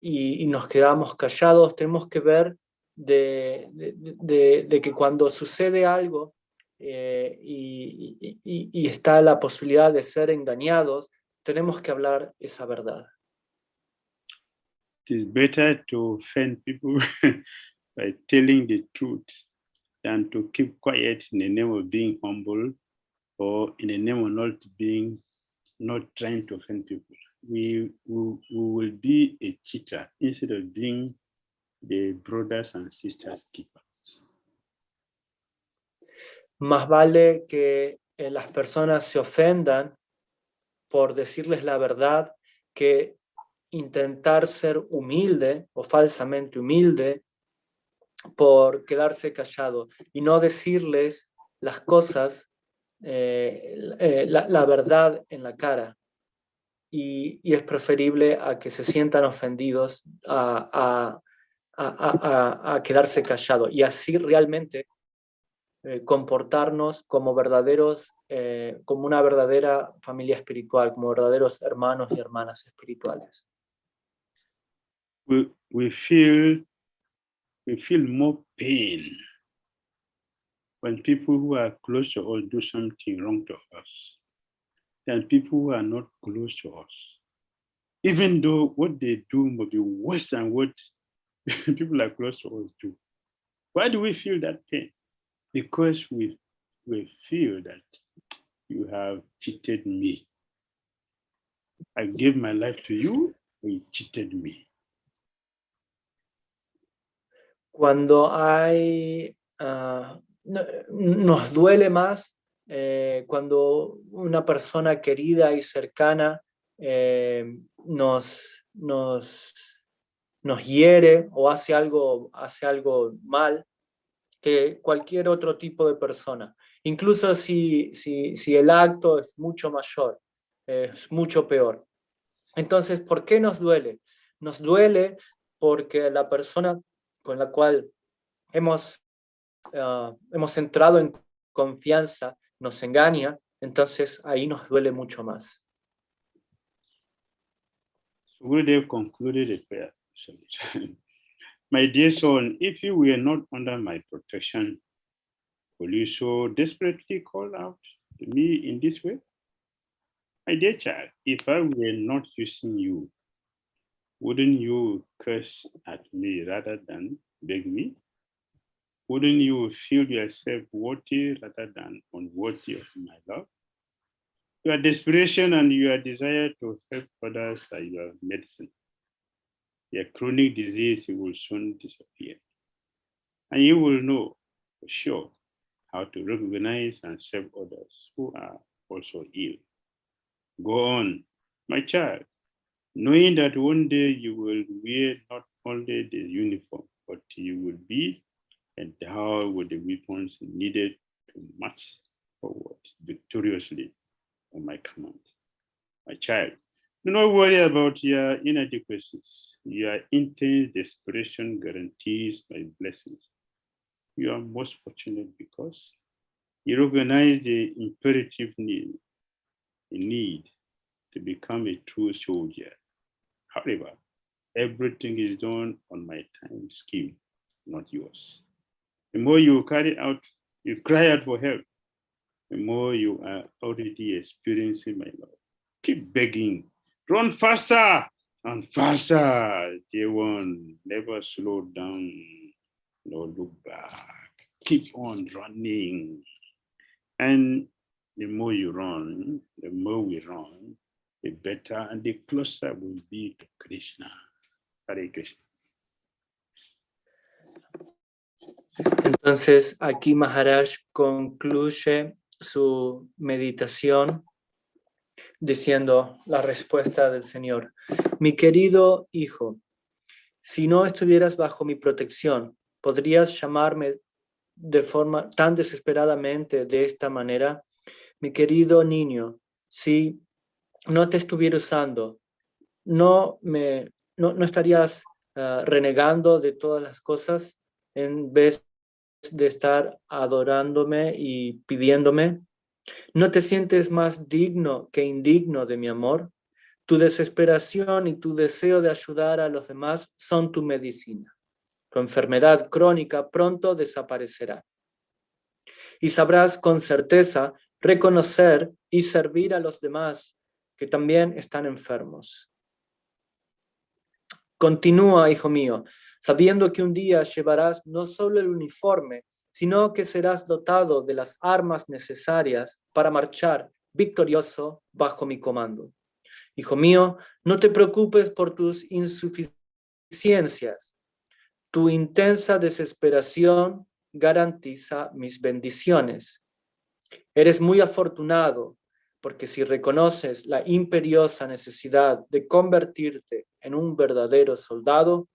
y nos quedamos callados, tenemos que ver de que cuando sucede algo y está la posibilidad de ser engañados, tenemos que hablar esa verdad. It is better to offend people by telling the truth than to keep quiet in the name of being humble or in the name of not trying to offend people. We will be a cheater instead of being the brothers and sisters keepers. Más vale que las personas se ofendan por decirles la verdad que intentar ser humilde o falsamente humilde por quedarse callado y no decirles las cosas, la verdad en la cara. Y es preferible a que se sientan ofendidos a quedarse callado y así realmente comportarnos como verdaderos, como una verdadera familia espiritual, como verdaderos hermanos y hermanas espirituales. We feel more pain when people who are close to us do something wrong to us than people who are not close to us. Even though what they do may be worse than what people are close to us do. Why do we feel that pain? Because we feel that you have cheated me. I gave my life to you, but you cheated me. cuando hay, nos duele más cuando una persona querida y cercana nos hiere o hace algo mal que cualquier otro tipo de persona. Incluso si el acto es mucho mayor, es mucho peor. Entonces, ¿por qué nos duele? Nos duele porque la persona con la cual hemos entrado en confianza nos engaña, entonces ahí nos duele mucho más. Gurudev concluded the prayer. My dear son, if you were not under my protection, will you so desperately call out to me in this way? My dear child, if I were not using you, wouldn't you curse at me rather than beg me? Wouldn't you feel yourself worthy rather than unworthy of my love? Your desperation and your desire to help others are your medicine. Your chronic disease will soon disappear. And you will know for sure how to recognize and serve others who are also ill. Go on, my child, knowing that one day you will wear not only the uniform, but you will be endowed with the weapons needed to march forward victoriously on my command. My child, do not worry about your inadequacies. Your intense desperation guarantees my blessings. You are most fortunate because you recognize the imperative need to become a true soldier. However, everything is done on my time scheme, not yours. The more you cry out for help, the more you are already experiencing my love. Keep begging. Run faster and faster, dear one. Never slow down, nor look back. Keep on running. And the more you run, the more we run, the better and the closer we'll be to Krishna. Hare Krishna. Entonces, aquí Maharaj concluye su meditación diciendo la respuesta del Señor. Mi querido hijo, si no estuvieras bajo mi protección, ¿podrías llamarme de forma tan desesperadamente de esta manera? Mi querido niño, si no te estuviera usando, no estarías renegando de todas las cosas en vez de estar adorándome y pidiéndome. ¿No te sientes más digno que indigno de mi amor? Tu desesperación y tu deseo de ayudar a los demás son tu medicina. Tu enfermedad crónica pronto desaparecerá. Y sabrás con certeza reconocer y servir a los demás que también están enfermos. Continúa, hijo mío, sabiendo que un día llevarás no solo el uniforme, sino que serás dotado de las armas necesarias para marchar victorioso bajo mi comando. Hijo mío, no te preocupes por tus insuficiencias. Tu intensa desesperación garantiza mis bendiciones. Eres muy afortunado, porque si reconoces la imperiosa necesidad de convertirte en un verdadero soldado,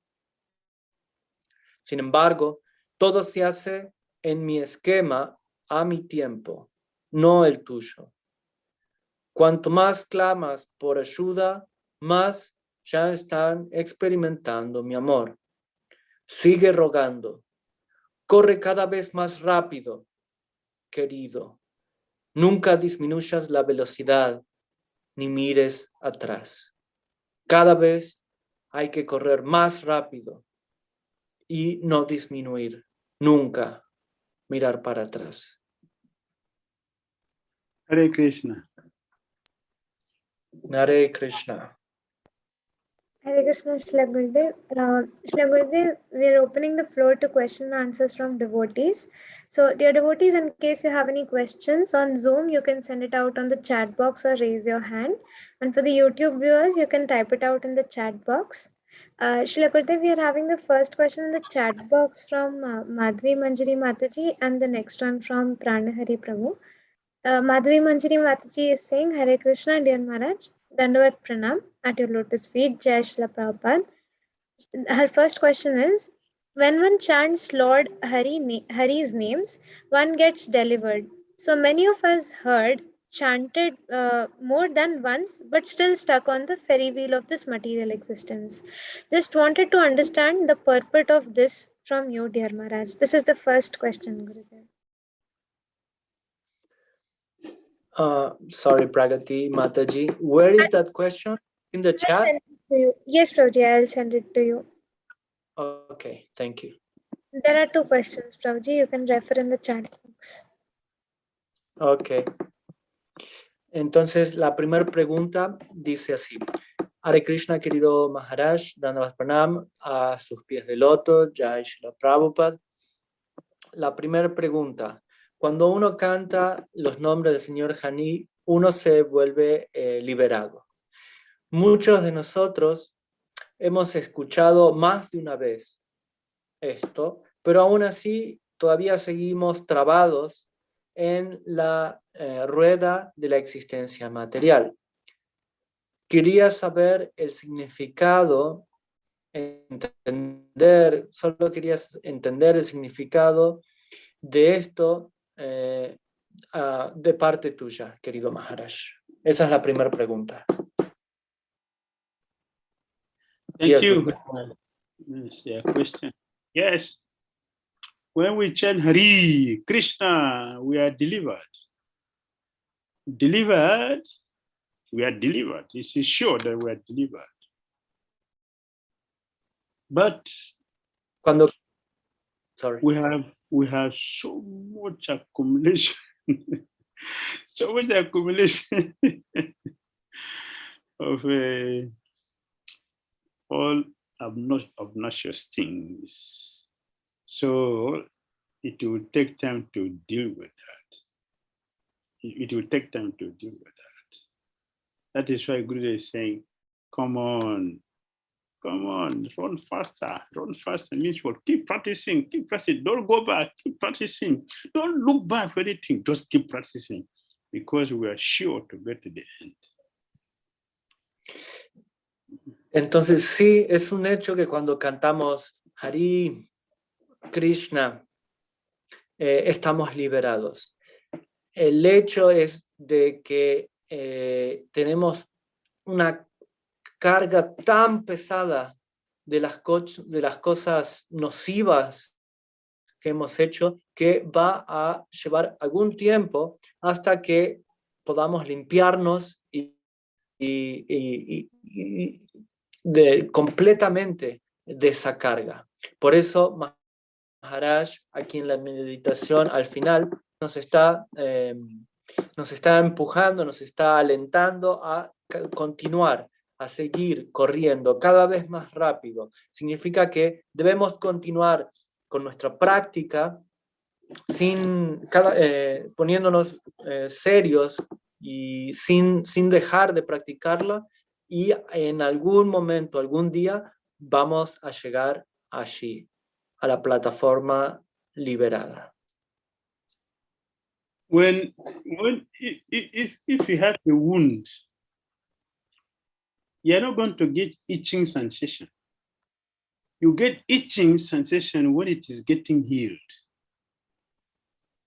sin embargo, todo se hace en mi esquema a mi tiempo, no el tuyo. Cuanto más clamas por ayuda, más ya están experimentando mi amor. Sigue rogando. Corre cada vez más rápido, querido. Nunca disminuyas la velocidad ni mires atrás. Cada vez hay que correr más rápido y no disminuir. Nunca mirar para atrás. Hare Krishna. Hare Krishna. Hare Krishna, Shila Gurudev. Shila Gurudev, we are opening the floor to question and answers from devotees. So, dear devotees, in case you have any questions on Zoom, you can send it out on the chat box or raise your hand. And for the YouTube viewers, you can type it out in the chat box. Srila Gurudev, we are having the first question in the chat box from Madhvi Manjari Mataji and the next one from Pranahari Prabhu. Madhvi Manjari Mataji is saying, Hare Krishna, dear Maharaj, Dandavat Pranam at your lotus feet, Jai Srila Prabhupada. Her first question is, when one chants Lord Hari's names, one gets delivered. So many of us heard, chanted more than once, but still stuck on the ferry wheel of this material existence. Just wanted to understand the purport of this from you, dear Maharaj. This is the first question, Gurudev. Sorry, Pragati Mataji. Where is that question? In the chat? Yes, Prabhuji, I'll send it to you. Okay, thank you. There are two questions, Prabhuji. You can refer in the chat box. Ok. Entonces, la primera pregunta dice así. Hare Krishna, querido Maharaj, Dandavat Pranam a sus pies de loto, Jai Srila Prabhupada. La primera pregunta. Cuando uno canta los nombres del Señor Hani, uno se vuelve liberado. Muchos de nosotros hemos escuchado más de una vez esto, pero aún así todavía seguimos trabados en la rueda de la existencia material. Quería saber el significado, solo quería entender el significado de esto de parte tuya, querido Maharaj. Esa es la primera pregunta. Thank you. Yes, yeah, question. Yes. When we chant Hari Krishna, we are delivered. Delivered, we are delivered. It is sure that we are delivered. But we have so much accumulation, so much accumulation of all obnoxious things. So it will take time to deal with that. It will take time to deal with that. That is why Guru is saying, come on, run faster, run faster. Means what? Keep practicing, don't go back, keep practicing. Don't look back for anything, just keep practicing, because we are sure to get to the end. Entonces sí, es un hecho que cuando cantamos Hari Krishna, estamos liberados. El hecho es de que tenemos una carga tan pesada de las cosas nocivas que hemos hecho, que va a llevar algún tiempo hasta que podamos limpiarnos completamente de esa carga. Por eso Maharaj, aquí en la meditación, al final, nos está empujando, nos está alentando a continuar, a seguir corriendo cada vez más rápido. Significa que debemos continuar con nuestra práctica poniéndonos serios y sin dejar de practicarla, y en algún momento, algún día, vamos a llegar allí, a la plataforma liberada. If you have a wound, you're not going to get itching sensation. You get itching sensation when it is getting healed.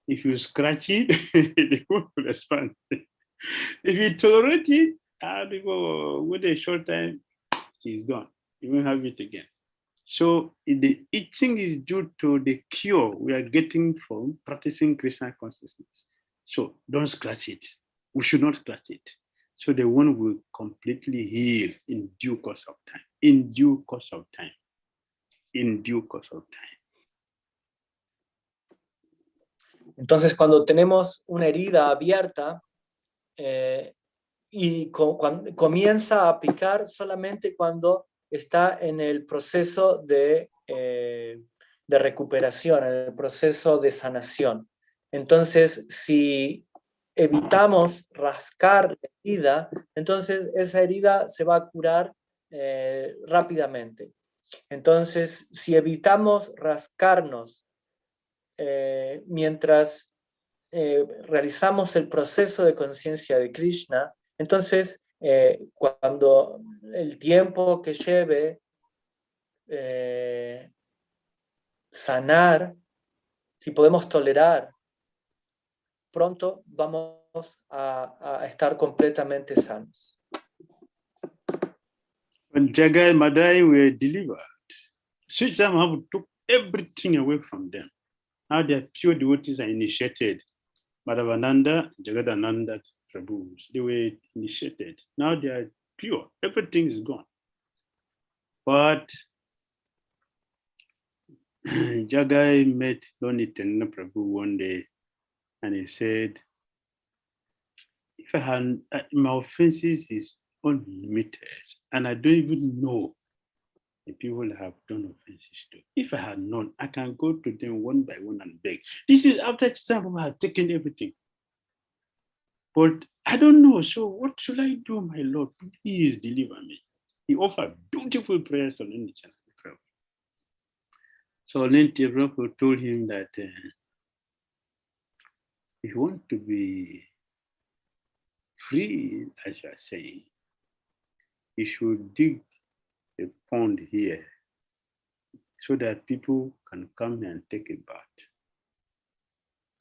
If you scratch it, it won't respond. If you tolerate it, with a short time, it's gone. You won't have it again. So the itching is due to the cure we are getting from practicing Krishna consciousness. So don't scratch it. We should not scratch it. So the wound will completely heal in due course of time. In due course of time. In due course of time. Entonces, cuando tenemos una herida abierta y comienza a picar solamente cuando está en el proceso de recuperación, en el proceso de sanación. Entonces, si evitamos rascar la herida, entonces esa herida se va a curar rápidamente. Entonces, si evitamos rascarnos mientras realizamos el proceso de conciencia de Krishna, entonces cuando el tiempo que lleve sanar, si podemos tolerar, pronto vamos a estar completamente sanos. When Jagai and Madai were delivered, Sridham took everything away from them. Now their pure devotees are initiated. Madhavananda, Jagadananda Prabhus, they were initiated. Now they are pure. Everything is gone. But Jagai met Lonitana Prabhu one day and he said, if I had, my offenses is unlimited and I don't even know the people have done offenses to. If I had known, I can go to them one by one and beg. This is after some have taken everything. But I don't know, so what should I do, my Lord? Please deliver me. He offered beautiful prayers to Lonitana Prabhu. So Lonitana Prabhu told him that if you want to be free, as you are saying, you should dig a pond here so that people can come and take a bath.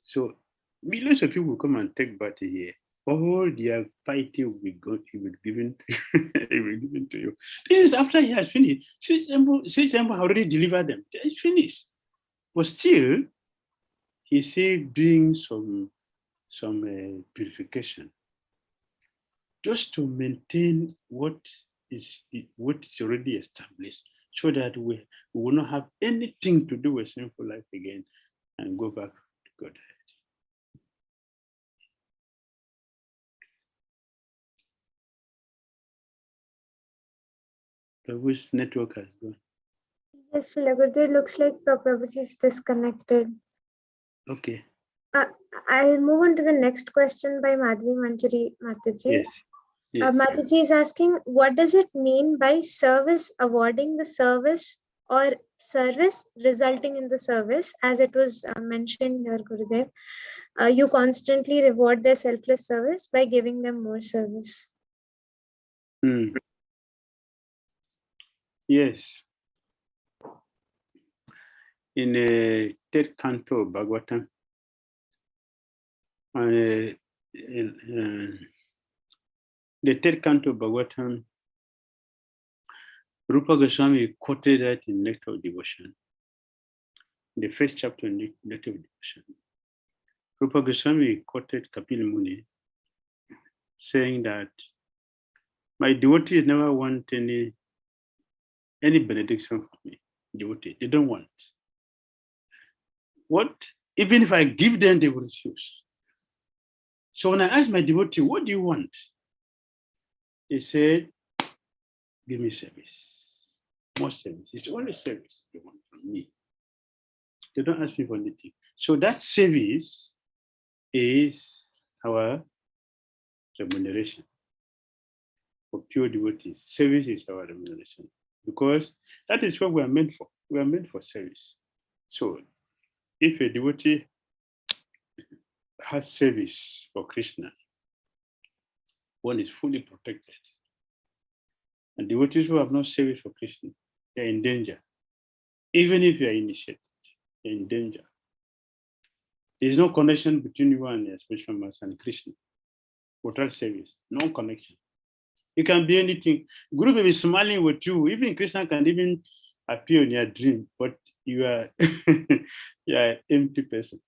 So millions of people come and take bath here. All their piety will be given to you. This is after he has finished. Sridham already delivered them. It's finished. But still, he said doing some purification just to maintain what is already established, so that we will not have anything to do with sinful life again and go back to Godhead. Prabhu's network has gone. Yes, Shilagurdev, looks like Prabhuji is disconnected. Okay. I'll move on to the next question by Madhvi Manjari Mataji. Yes. Yes. Mataji is asking, what does it mean by service awarding the service or service resulting in the service? As it was mentioned here, Gurudev, you constantly reward their selfless service by giving them more service. Yes. In a third canto of Bhagavatam, the third canto of Bhagavatam, Rupa Goswami quoted that in Nectar of Devotion, the first chapter in Nectar of Devotion. Rupa Goswami quoted Kapil Muni saying that my devotees never want any benediction from me. Devotee, they don't want. What? Even if I give them, they will refuse. So when I asked my devotee, what do you want? He said, give me service, more service. It's only service they want from me. They don't ask me for anything. So that service is our remuneration. For pure devotees, service is our remuneration, because that is what we are meant for. We are meant for service. So if a devotee has service for Krishna, one is fully protected. And devotees who have no service for Krishna, they're in danger. Even if you're initiated, you're in danger. There's no connection between you and your spiritual master and Krishna. Without service, no connection. You can be anything. Guru may be smiling with you. Even Krishna can even appear in your dream, but you are an empty person.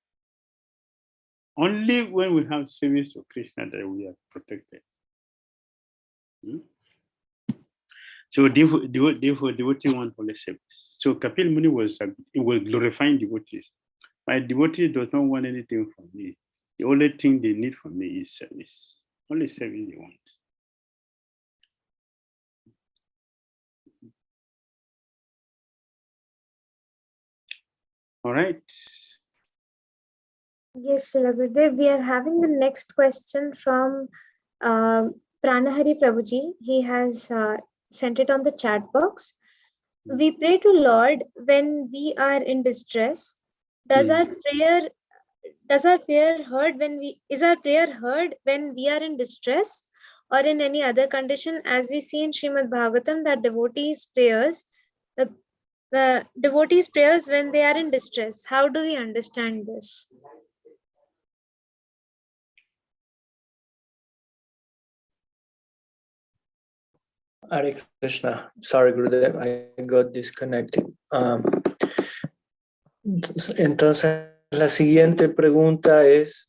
Only when we have service for Krishna that we are protected. So therefore, devotee want only service. So Kapil Muni was glorifying devotees. My devotee does not want anything from me. The only thing they need from me is service. Only service they want. All right. Yes, Shilagurdev, we are having the next question from Pranahari Prabhuji. He has sent it on the chat box. we pray to Lord when we are in distress. Is our prayer heard when we are in distress or in any other condition? As we see in Srimad Bhagavatam, that devotees' prayers when they are in distress. How do we understand this? Hare Krishna. Sorry, Gurudev, I got disconnected. Entonces, la siguiente pregunta es,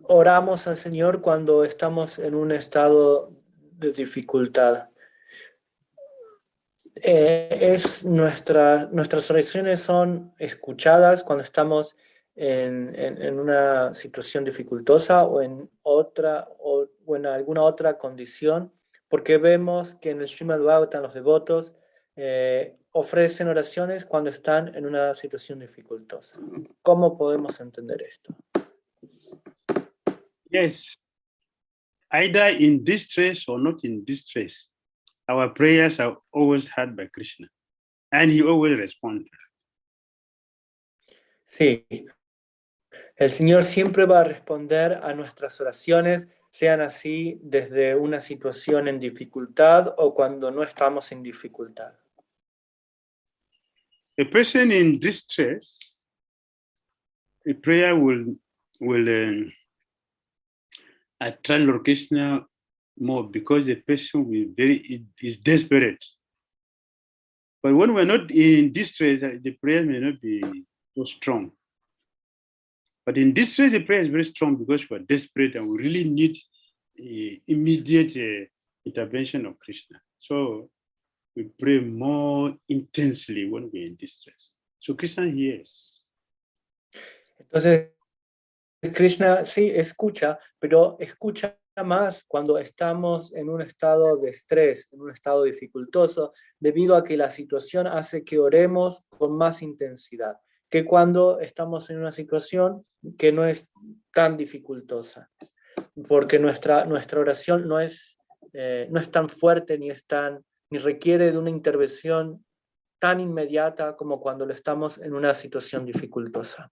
oramos al Señor cuando estamos en un estado de dificultad. Nuestras oraciones son escuchadas cuando estamos en una situación dificultosa o en alguna otra condición, porque vemos que en el Srimad Bhagavatam los devotos ofrecen oraciones cuando están en una situación dificultosa. ¿Cómo podemos entender esto? Yes, either in distress or not in distress, our prayers are always heard by Krishna, and he always responds. Sí, el Señor siempre va a responder a nuestras oraciones, sean así desde una situación en dificultad o cuando no estamos en dificultad. A person in distress, a prayer will attract Lord Krishna more, because the person is desperate. But when we're not in distress, the prayer may not be so strong. But in distress, the prayer is very strong because we're desperate and we really need immediate intervention of Krishna. So we pray more intensely when we're in distress. So Krishna hears. Entonces, Krishna sí escucha, pero escucha más cuando estamos en un estado de estrés, en un estado dificultoso, debido a que la situación hace que oremos con más intensidad que cuando estamos en una situación que no es tan dificultosa, porque nuestra oración no es tan fuerte ni requiere de una intervención tan inmediata como cuando lo estamos en una situación dificultosa.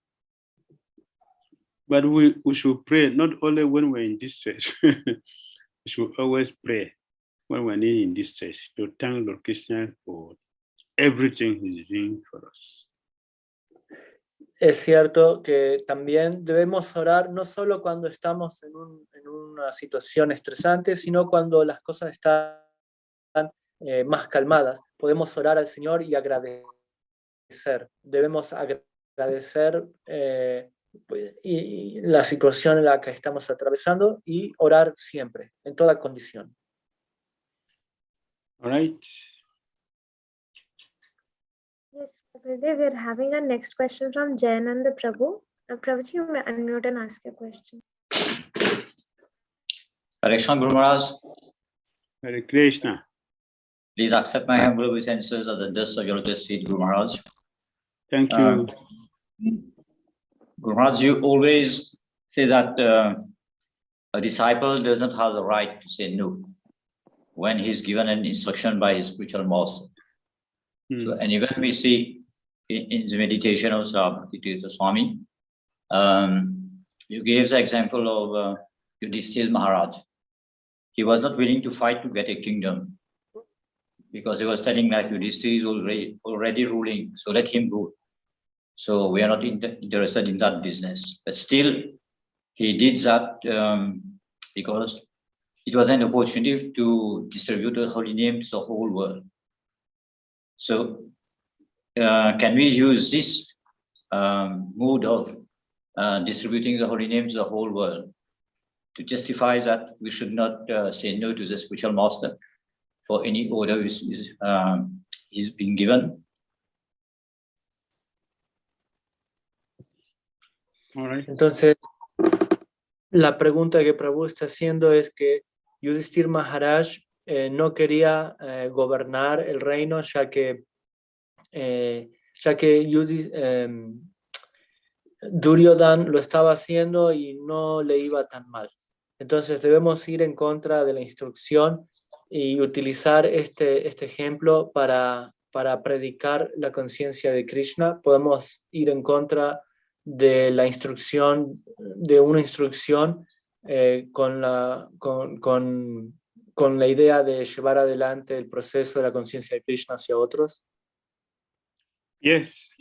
But we should pray not only when we're in distress. We should always pray when we're in distress to thank Lord Krishna for everything He's doing for us. Es cierto que también debemos orar no solo cuando estamos en una situación estresante, sino cuando las cosas están más calmadas. Podemos orar al Señor y agradecer. Debemos agradecer y la situación en la que estamos atravesando y orar siempre, en toda condición. All right. Yes, we're having our next question from Jayananda Prabhu. Prabhuji, you may unmute and ask your question. Hare Krishna, Guru Maharaj. Hare Krishna. Please accept my humble obeisances at the dust of your lotus feet, Guru Maharaj. Thank you. Guru Maharaj, you always say that a disciple does not have the right to say no when he's given an instruction by his spiritual master. So, and even we see in the meditation of Tirtha Swami, you gave the example of Yudhishthira Maharaj. He was not willing to fight to get a kingdom because he was telling that Yudhishthira is already ruling, so let him rule. So we are not interested in that business. But still, he did that because it was an opportunity to distribute the holy name to the whole world. So can we use this mode of distributing the holy name to the whole world to justify that we should not say no to the spiritual master for any order is being given? All right. Entonces, la pregunta que Prabhu está haciendo es que Yudhishthira Maharaj no quería gobernar el reino, ya que Duryodhana lo estaba haciendo y no le iba tan mal. Entonces debemos ir en contra de la instrucción y utilizar este ejemplo para predicar la conciencia de Krishna, podemos ir en contra de la instrucción, de una instrucción con la idea de llevar adelante el proceso de la conciencia de Krishna hacia otros. Yes.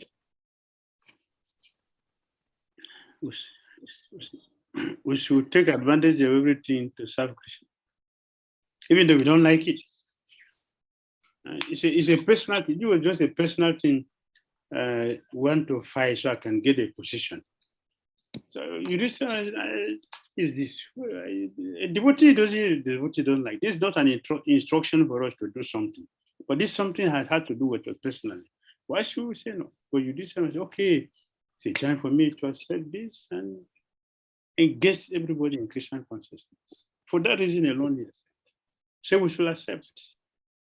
We should take advantage of everything to serve Krishna, even though we don't like it. It's a personal thing. You just a personal thing. Want to fight so I can get a position. So you just is this a devotee don't like this? Is not an instruction for us to do something, but this something has had to do with us personally. Why should we say no? But you do something, okay, it's a time for me to accept this and engage everybody in Christian consciousness. For that reason alone, yes. So we should accept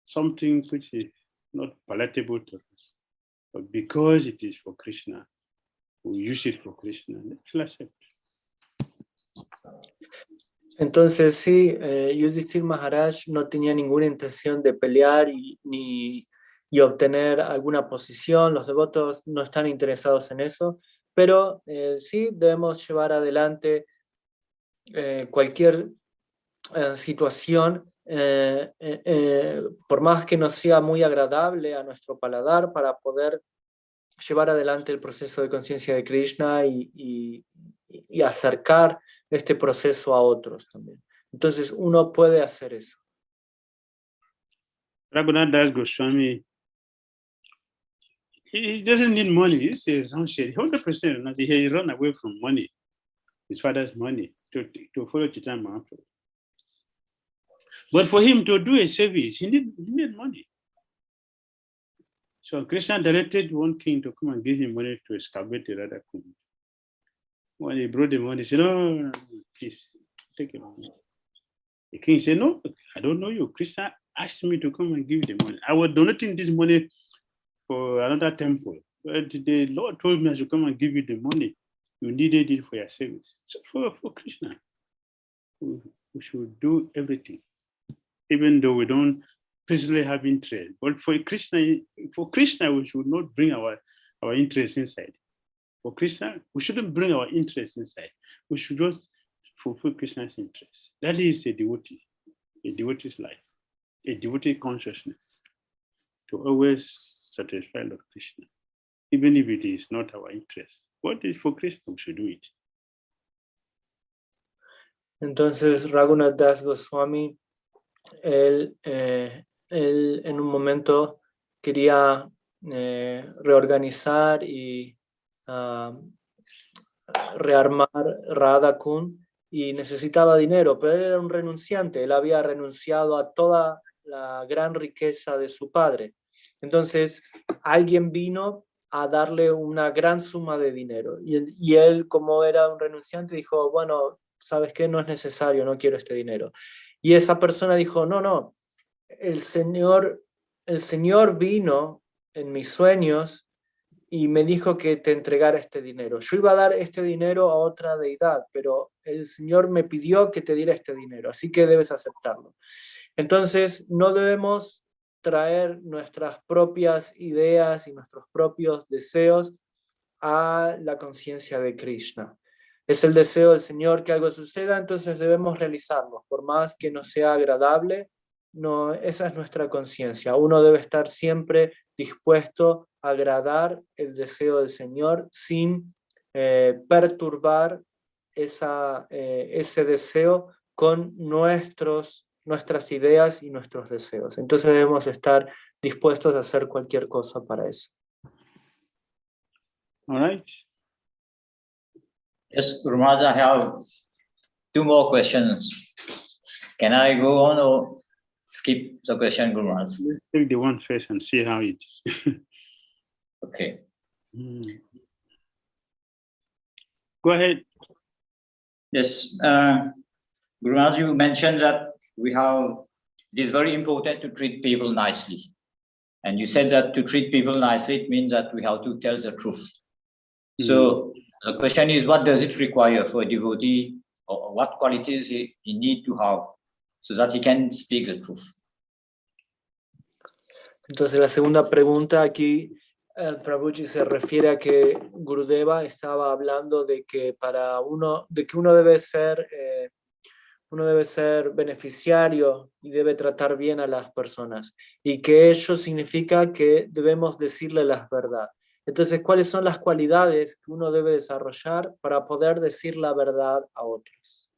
something which is not palatable to us, but because it is for Krishna, we use it for Krishna. We should accept. Entonces sí, Yudhishthira Maharaj no tenía ninguna intención de pelear y obtener alguna posición. Los devotos no están interesados en eso, pero sí debemos llevar adelante cualquier situación, por más que no sea muy agradable a nuestro paladar, para poder llevar adelante el proceso de conciencia de Krishna y acercar este proceso a otros también. Entonces uno puede hacer eso. Raghunath Goswami, he doesn't need money. He says 100%. He run away from money, his father's money, to follow Chaitanya Mahaprabhu. But for him to do a service, he need money. So Krishna directed one king to come and give him money to excavate the Radha Kund. When he brought the money, he said, no, please, take it. The king said, no, I don't know you. Krishna asked me to come and give the money. I was donating this money for another temple. But the Lord told me I should come and give you the money. You needed it for your service. So for Krishna, we should do everything, even though we don't personally have interest. But for Krishna, we should not bring our interest inside. For Krishna, we shouldn't bring our interest inside. We should just fulfill Krishna's interest. That is a devotee's life, a devotee consciousness, to always satisfy Lord Krishna, even if it is not our interest. What is for Krishna, we should do it. Entonces, Raghunath Das Goswami, él en un momento quería reorganizar y rearmar Radha Kund y necesitaba dinero, pero él era un renunciante. Él había renunciado a toda la gran riqueza de su padre. Entonces alguien vino a darle una gran suma de dinero y él, como era un renunciante, dijo, bueno, ¿sabes qué? No es necesario, no quiero este dinero. Y esa persona dijo, no, el Señor vino en mis sueños y me dijo que te entregara este dinero. Yo iba a dar este dinero a otra deidad, pero el Señor me pidió que te diera este dinero, así que debes aceptarlo. Entonces, no debemos traer nuestras propias ideas y nuestros propios deseos a la conciencia de Krishna. Es el deseo del Señor que algo suceda, entonces debemos realizarlo, por más que no sea agradable. No, esa es nuestra conciencia. Uno debe estar siempre dispuesto a agradar el deseo del Señor sin perturbar ese deseo con nuestras ideas y nuestros deseos. Entonces debemos estar dispuestos a hacer cualquier cosa para eso. All right. Yes, Guru Maharaj, I have two more questions. Can I go on or skip the question, Guru Maharaj? Let's take the one first and see how it is. Okay. Go ahead. Yes, Guru Maharaj, you mentioned that it is very important to treat people nicely. And you said that to treat people nicely, it means that we have to tell the truth. So the question is, what does it require for a devotee, or what qualities he need to have so that he can speak the truth? Entonces la segunda pregunta aquí, Prabhuji se refiere a que Gurudeva estaba hablando de que uno debe ser beneficiario y debe tratar bien a las personas, y que ello significa que debemos decirle la verdad. Entonces, ¿cuáles son las cualidades que uno debe desarrollar para poder decir la verdad a otros?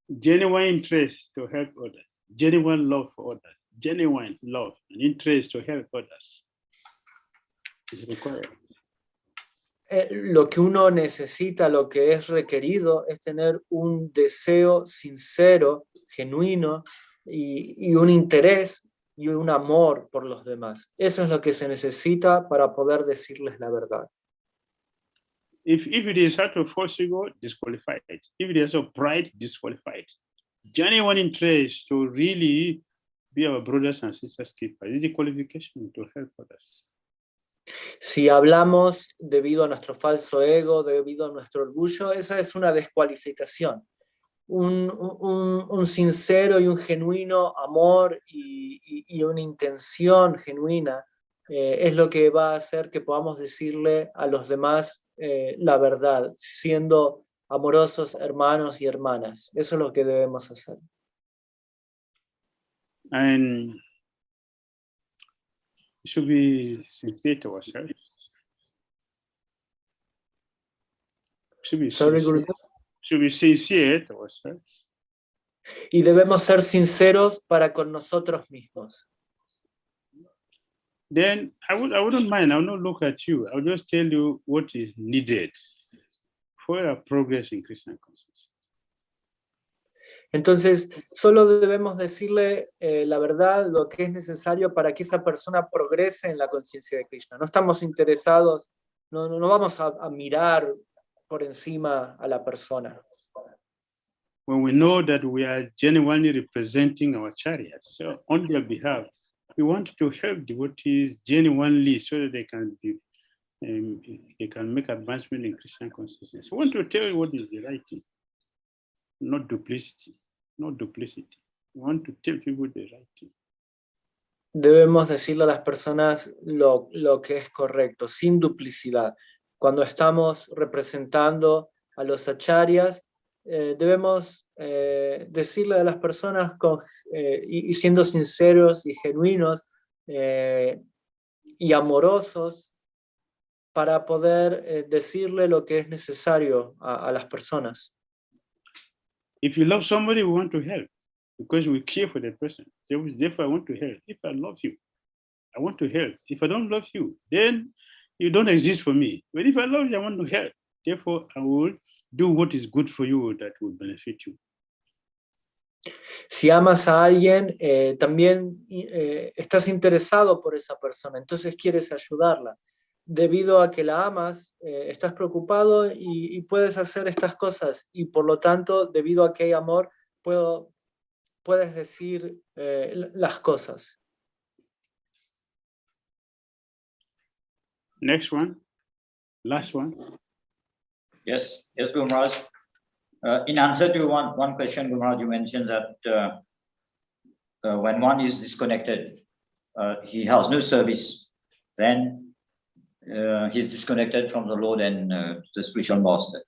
Genuine interest to help others, genuine love for others, genuine love and interest to help others is required. Lo que uno necesita, lo que es requerido, es tener un deseo sincero, genuino, y un interés y un amor por los demás. Eso es lo que se necesita para poder decirles la verdad. If it is out of false ego, disqualified. If it is of pride, disqualified. Genuine interest to really be our brothers and sisters keeper is the qualification to help others. Si hablamos debido a nuestro falso ego, debido a nuestro orgullo, esa es una descualificación. Un sincero y un genuino amor y una intención genuina es lo que va a hacer que podamos decirle a los demás la verdad, siendo amorosos hermanos y hermanas. Eso es lo que debemos hacer. And we should be sincere to ourselves. Should be sincere to ourselves. Y debemos ser sinceros para con nosotros mismos. Then I wouldn't mind. I will not look at you. I will just tell you what is needed for our progress in Krishna consciousness. Entonces, solo debemos decirle la verdad, lo que es necesario para que esa persona progrese en la conciencia de Krishna. No estamos interesados, no vamos a mirar por encima a la persona. When we know that we are genuinely representing our chariots, so on their behalf, we want to help devotees genuinely so that they can make advancement in Krishna consciousness. We want to tell you what is the right thing, not duplicity. Not duplicity. We want to tell people the right thing. Debemos decirle a las personas lo que es correcto, sin duplicidad. Cuando estamos representando a los acharyas, debemos decirle a las personas y siendo sinceros y genuinos y amorosos para poder decirle lo que es necesario a las personas. If you love somebody, we want to help because we care for that person. Therefore, I want to help. If I love you, I want to help. If I don't love you, then you don't exist for me. But if I love you, I want to help. Therefore, I will do what is good for you that will benefit you. Si amas a alguien, también estás interesado por esa persona, entonces quieres ayudarla. Debido a que la amas, estás preocupado y puedes hacer estas cosas, y por lo tanto, debido a que hay amor, puedes decir las cosas. Next one, last one. Yes, Guru Maharaj. In answer to one question, Guru Maharaj, you mentioned that when one is disconnected, he has no service, then he's disconnected from the Lord and the spiritual master.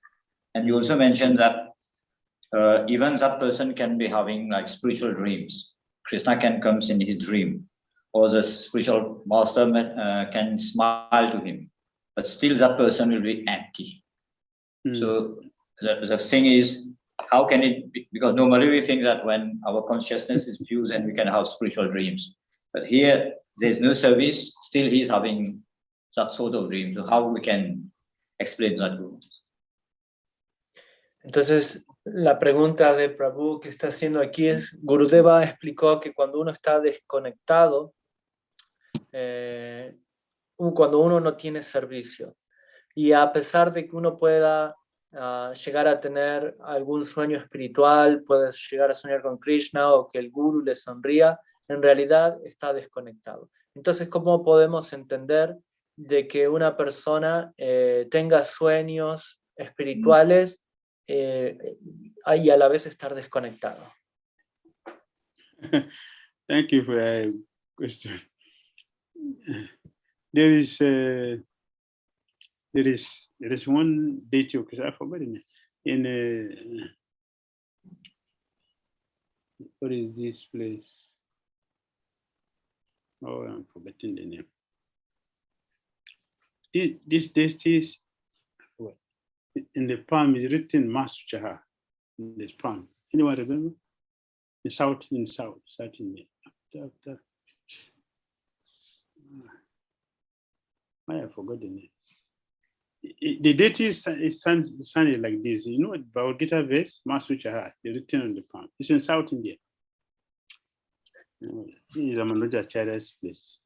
And you also mentioned that even that person can be having like spiritual dreams. Krishna can come in his dream, or the spiritual master can smile to him, but still that person will be empty. So the thing is, how can it be? Because normally we think that when our consciousness is fused and we can have spiritual dreams, but here there's no service, still he's having that sort of dream. So how we can explain that? Entonces, la pregunta de Prabhu que está haciendo aquí es, Gurudeva explicó que cuando uno está desconectado, cuando uno no tiene servicio, y a pesar de que uno pueda llegar a tener algún sueño espiritual, puede llegar a soñar con Krishna o que el Guru le sonría, en realidad está desconectado. Entonces, ¿cómo podemos entender de que una persona tenga sueños espirituales y a la vez estar desconectado? Thank you for that question. there is one deity, because I've forgotten it. In what is this place? Oh, I'm forgetting the name. This deity is in the palm is written Masuchaha in this palm. Anyone remember? In South India. I have forgotten the name. The deity is sounded like this. You know, Bhagavad Gita verse, Masuchaha, the written on the palm. It's in South India. This is Amanujacharya's place.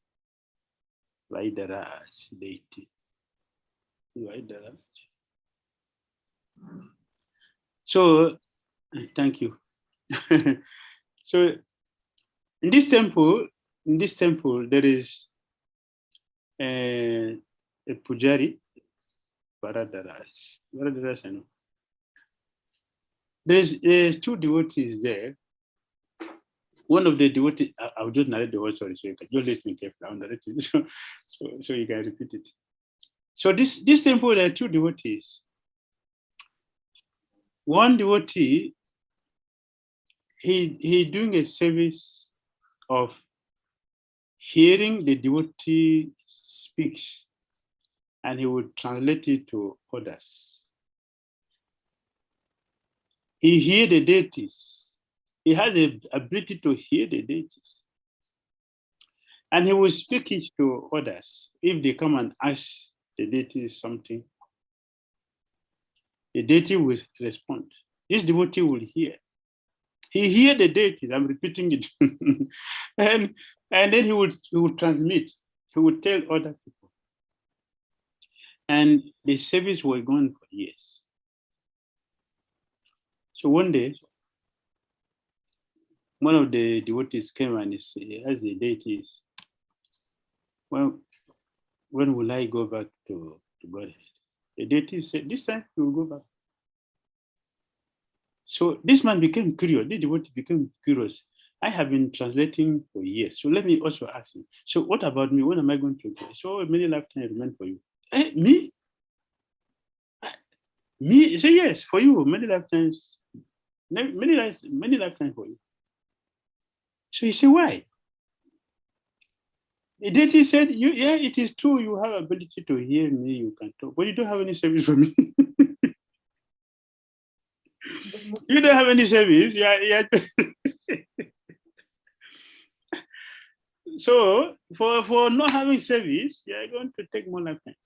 Vaidaraj deity. Vaidaraj. So, thank you. So, in this temple, there is a pujari, Varadaraj, I know. There's two devotees there. One of the devotees, I'll just narrate the whole story so you can just listen carefully. I'll narrate it so you can repeat it. So this temple, there are two devotees. One devotee, he doing a service of hearing the devotee speaks, and he would translate it to others. He hear the deities. He has the ability to hear the deities. And he will speak it to others. If they come and ask the deity something, the deity will respond. This devotee will hear. He hear the deities, I'm repeating it. and then he would transmit. He would tell other people. And the service was going for years. So one day, one of the devotees came and he asked the deities, well, when will I go back to Godhead? The deity said, this time you will go back. So this man became curious, the devotee became curious. I have been translating for years, so let me also ask him. So what about me? When am I going to go? So many lifetimes remain for you. Me? Me? He said, yes, for you, many lifetimes for you. So he said, why? The deity said, yeah, it is true, you have ability to hear me, you can talk, but you don't have any service for me. You don't have any service. Yeah. So for not having service, you're going to take more lifetime.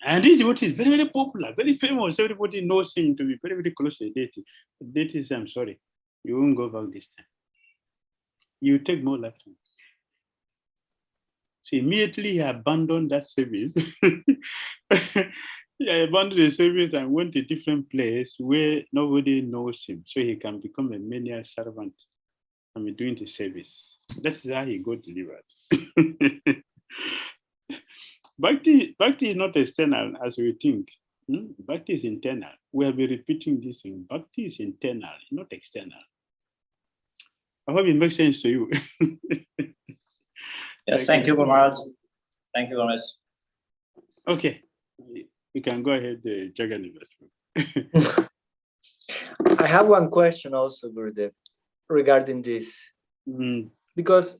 And this devotee is very, very popular, very famous. Everybody knows him to be very, very close to the deity. The deity says, I'm sorry, you won't go back this time. You take more lifetime. So immediately he abandoned that service. He abandoned the service and went to a different place where nobody knows him, so he can become a menial servant and doing the service. That is how he got delivered. Bhakti is not external as we think. Bhakti is internal. We have been repeating this thing. Bhakti is internal, not external. I hope it makes sense to you. Yes, thank you, Maharaj. Thank you very much. Okay, you can go ahead, Jagan. I have one question also, Gurudev, regarding this. Because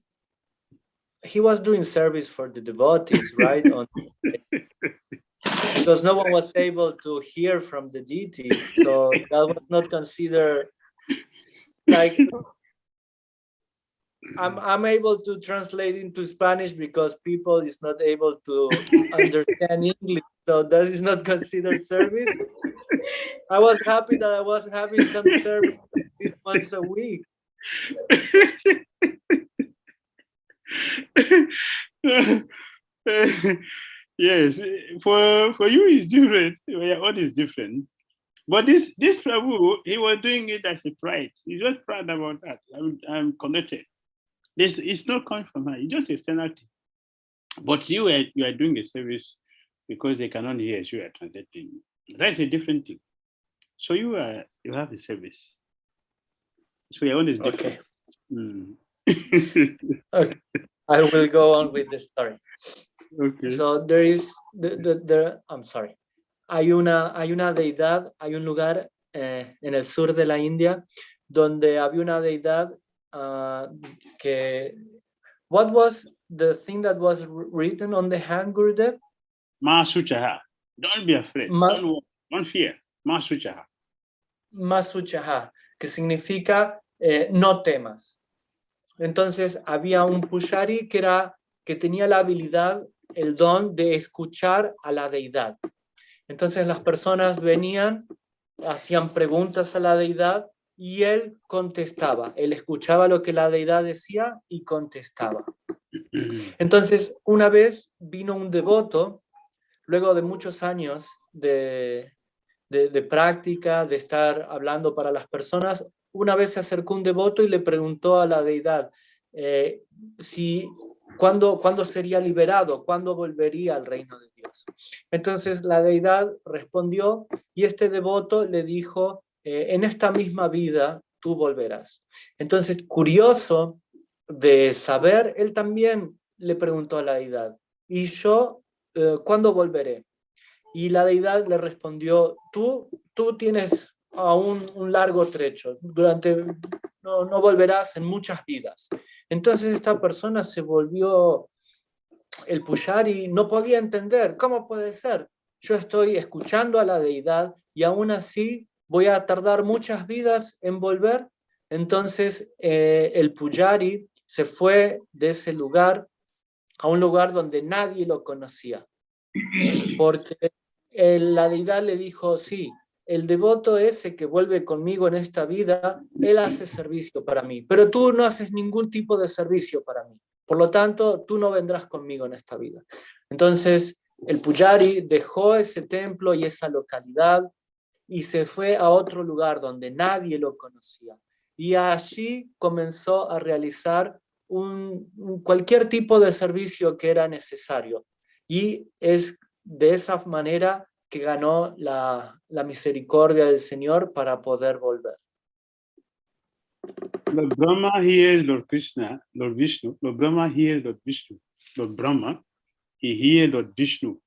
he was doing service for the devotees, right? Because no one was able to hear from the deity, so that was not considered like. I'm able to translate into Spanish because people is not able to understand English, so that is not considered service. I was happy that I was having some service at least once a week. Yes, for you it's different. What is different? But this Prabhu, he was doing it as a pride. He's just proud about that. I'm connected. This it's not coming from her. It's just externality. But you are doing a service because they cannot hear as you are translating. That's a different thing. So you have a service. So your own is different. Okay. Okay. I will go on with the story. Okay. So there is I'm sorry. Hay una deidad, hay un lugar en el sur de la India donde había una deidad que... What was the thing that was written on the hand, Gurudev? Ma Suchaha. Don't be afraid. Don't fear. Ma Suchaha. Ma Suchaha, que significa no temas. Entonces había un pujari que tenía la habilidad, el don de escuchar a la deidad. Entonces las personas venían, hacían preguntas a la deidad y él contestaba. Él escuchaba lo que la deidad decía y contestaba. Entonces una vez vino un devoto, luego de muchos años de práctica, de estar hablando para las personas, una vez se acercó un devoto y le preguntó a la deidad ¿cuándo sería liberado? ¿Cuándo volvería al reino de Dios? Entonces la deidad respondió y este devoto le dijo, en esta misma vida tú volverás. Entonces, curioso de saber, él también le preguntó a la deidad, ¿y yo cuándo volveré? Y la deidad le respondió, tú tienes aún un largo trecho, no volverás en muchas vidas. Entonces esta persona se volvió el pujari, no podía entender, ¿cómo puede ser? Yo estoy escuchando a la deidad y aún así voy a tardar muchas vidas en volver. Entonces el pujari se fue de ese lugar a un lugar donde nadie lo conocía, porque la deidad le dijo, sí, el devoto ese que vuelve conmigo en esta vida, él hace servicio para mí, pero tú no haces ningún tipo de servicio para mí, por lo tanto, tú no vendrás conmigo en esta vida. Entonces, el pujari dejó ese templo y esa localidad y se fue a otro lugar donde nadie lo conocía, y allí comenzó a realizar cualquier tipo de servicio que era necesario, y es de esa manera que ganó la misericordia del Señor para poder volver. Lord Brahma hears Lord Krishna, Lord Vishnu. Lord Brahma hears Lord Vishnu. Lord Brahma, he hears Lord Vishnu,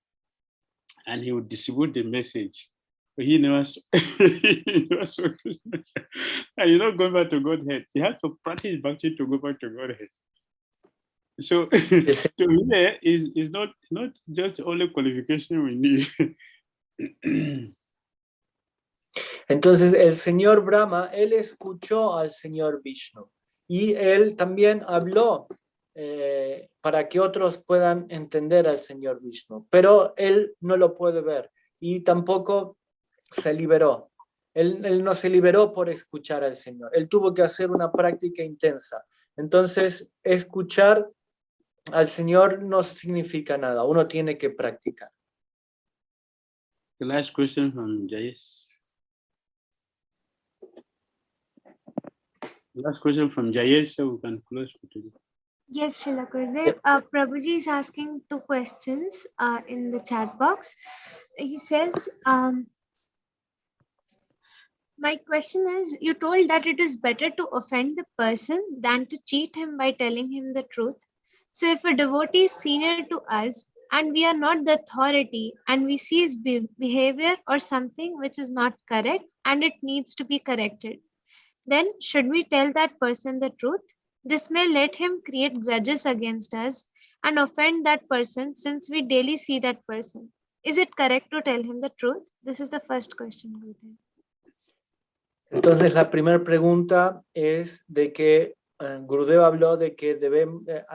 and he would distribute the message. But he never saw, he never saw Krishna. And you're not going back to Godhead. You have to practice Bhakti to go back to Godhead. So, so here is not just only qualification we need. Entonces el señor Brahma, él escuchó al señor Vishnu y él también habló para que otros puedan entender al señor Vishnu, pero él no lo puede ver y tampoco se liberó. Él no se liberó por escuchar al Señor, él tuvo que hacer una práctica intensa. Entonces escuchar al Señor no significa nada, uno tiene que practicar. The last question from Jayesh. Last question from Jayesh, so we can close for today. Yes, Srila Gurudev. Prabhuji is asking 2 questions in the chat box. He says, my question is, you told that it is better to offend the person than to cheat him by telling him the truth. So if a devotee is senior to us and we are not the authority and we see his behavior or something which is not correct and it needs to be corrected, then should we tell that person the truth? This may let him create grudges against us and offend that person since we daily see that person. Is it correct to tell him the truth? This is the first question, Gurudev. Entonces la primera pregunta es de que Gurudev habló de que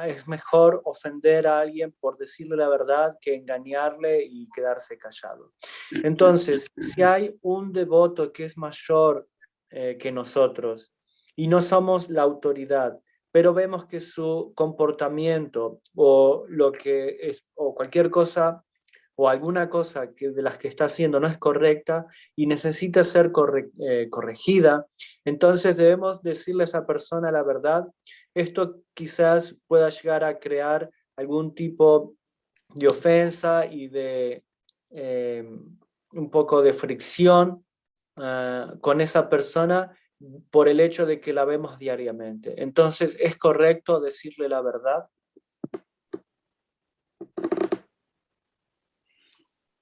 es mejor ofender a alguien por decirle la verdad que engañarle y quedarse callado. Entonces, si hay un devoto que es mayor que nosotros y no somos la autoridad, pero vemos que su comportamiento o cualquier cosa o alguna cosa de las que está haciendo no es correcta y necesita ser corregida, entonces debemos decirle a esa persona la verdad. Esto quizás pueda llegar a crear algún tipo de ofensa y de un poco de fricción con esa persona, por el hecho de que la vemos diariamente. Entonces, ¿es correcto decirle la verdad?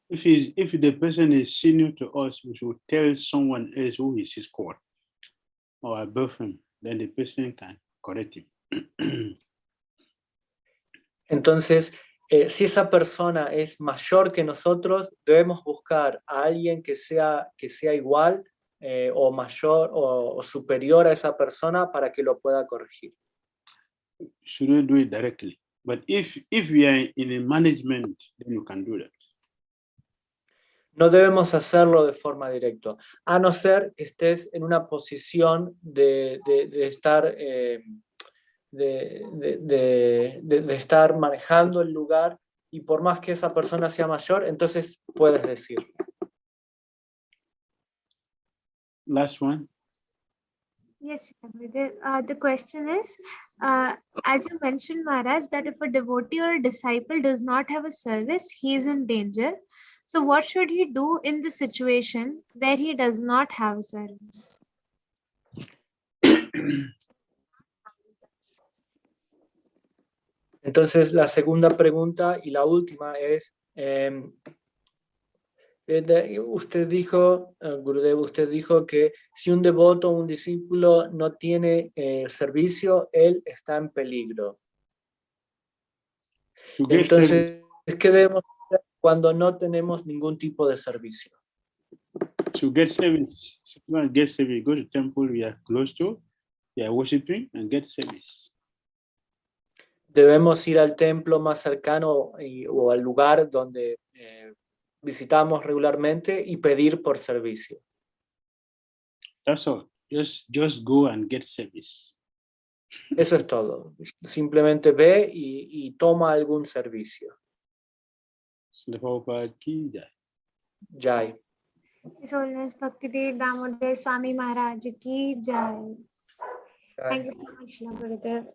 If the person is senior to us, we should tell someone else who is his court or above him, then the person can correct him. Entonces, si esa persona es mayor que nosotros, debemos buscar a alguien que sea igual o mayor o superior a esa persona para que lo pueda corregir. Shouldn't do it directly, but if we are in a management, then you can do that. No debemos hacerlo de forma directa, a no ser que estés en una posición de estar de estar manejando el lugar, y por más que esa persona sea mayor, entonces puedes decir. Last one. Yes, the question is, as you mentioned, Maharaj, that if a devotee or a disciple does not have a service, he is in danger. So what should he do in the situation where he does not have a service? Entonces, la segunda pregunta y la última es, usted dijo, Gurudev, usted dijo que si un devoto o un discípulo no tiene servicio, él está en peligro. Entonces, ¿qué debemos hacer cuando no tenemos ningún tipo de servicio? To get service, if you want to get service, go to the temple we are close to, we are worshiping, and get service. Debemos ir al templo más cercano o al lugar donde visitamos regularmente y pedir por servicio. That's all. Just go and get service. Eso es todo. Simplemente ve y toma algún servicio. Jai. His Holiness Bhakti Damodara Swami Maharaj ki jai. Thank you so much, Gurudev.